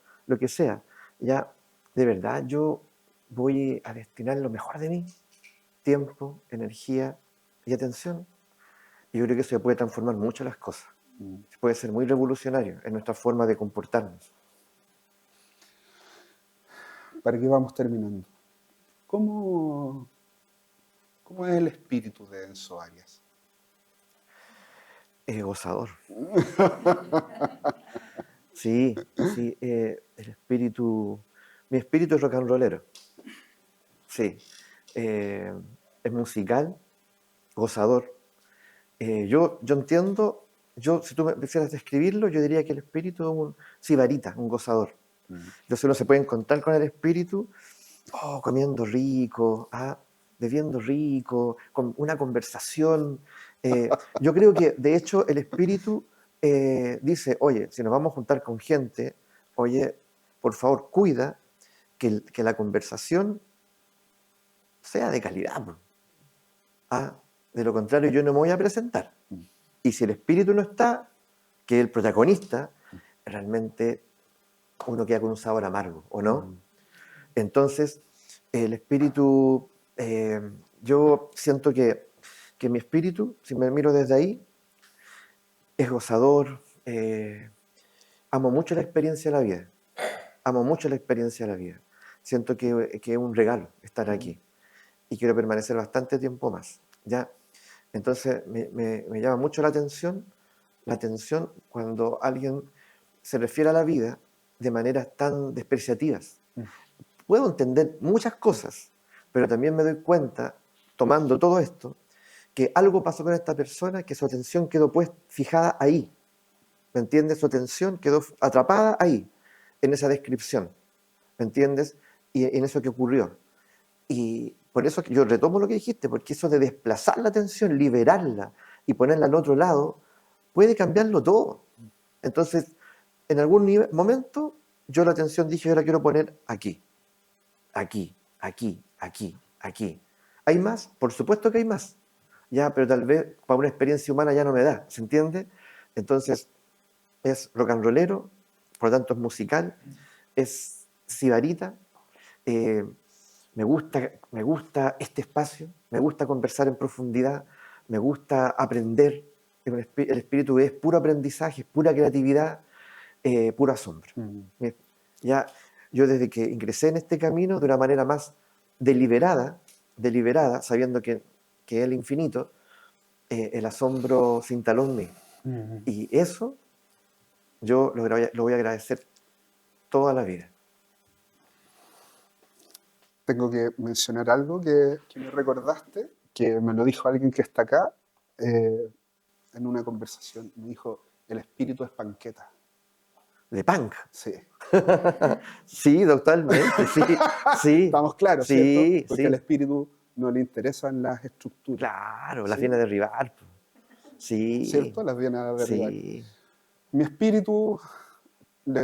ya, ¿de verdad yo voy a destinar lo mejor de mí? Tiempo, energía y atención. Y yo creo que eso puede transformar mucho las cosas. Puede ser muy revolucionario en nuestra forma de comportarnos. ¿Para qué vamos terminando? ¿Cómo es el espíritu de Enzo Arias? Gozador. Sí, el espíritu, mi espíritu es rock and rollero. Sí, es musical, gozador. Yo entiendo, si tú me quisieras describirlo, yo diría que el espíritu es un sibarita, un gozador. Entonces uno se puede encontrar con el espíritu comiendo rico, bebiendo rico, con una conversación. Yo creo que, de hecho, el espíritu dice, oye, si nos vamos a juntar con gente, oye, por favor, cuida que la conversación sea de calidad. De lo contrario, yo no me voy a presentar. Y si el espíritu no está, que es el protagonista, realmente uno queda con un sabor amargo, ¿o no? Entonces, el espíritu, yo siento que mi espíritu, si me miro desde ahí, es gozador. Amo mucho la experiencia de la vida. Amo mucho la experiencia de la vida. Siento que es un regalo estar aquí. Y quiero permanecer bastante tiempo más, ¿ya? Entonces, me llama mucho la atención cuando alguien se refiere a la vida de maneras tan despreciativas. Puedo entender muchas cosas, pero también me doy cuenta, tomando todo esto, que algo pasó con esta persona, que su atención quedó fijada ahí. ¿Me entiendes? Su atención quedó atrapada ahí, en esa descripción. ¿Me entiendes? Y en eso que ocurrió. Y por eso yo retomo lo que dijiste, porque eso de desplazar la atención, liberarla y ponerla al otro lado, puede cambiarlo todo. Entonces, en algún momento, yo la atención dije, yo la quiero poner aquí. Aquí. ¿Hay más? Por supuesto que hay más. Ya, pero tal vez para una experiencia humana ya no me da, ¿se entiende? Entonces, es rock and rollero, por lo tanto es musical, es sibarita. Me gusta este espacio, me gusta conversar en profundidad, me gusta aprender. El espíritu es puro aprendizaje, pura creatividad, puro asombro. Ya, yo desde que ingresé en este camino de una manera más deliberada, sabiendo que es el infinito, el asombro se instaló en mí. Y eso yo lo voy a agradecer toda la vida. Tengo que mencionar algo que me recordaste, que me lo dijo alguien que está acá en una conversación. Me dijo, el espíritu es panqueta. ¿De punk? Sí. Sí, totalmente, sí. Estamos claros, sí, ¿cierto? Porque sí. al espíritu no le interesan las estructuras. Claro, ¿sí? las viene a derribar. Sí. ¿Cierto? Las viene a derribar. Sí. Mi espíritu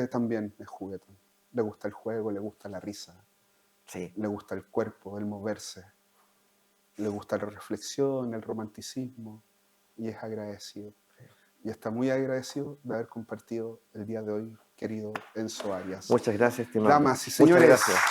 también es juguetón. Le gusta el juego, le gusta la risa. Sí. Le gusta el cuerpo, el moverse. Le gusta la reflexión, el romanticismo. Y es agradecido. Y está muy agradecido de haber compartido el día de hoy, querido Enzo Arias. Muchas gracias, estimado. Damas y señores. Muchas gracias.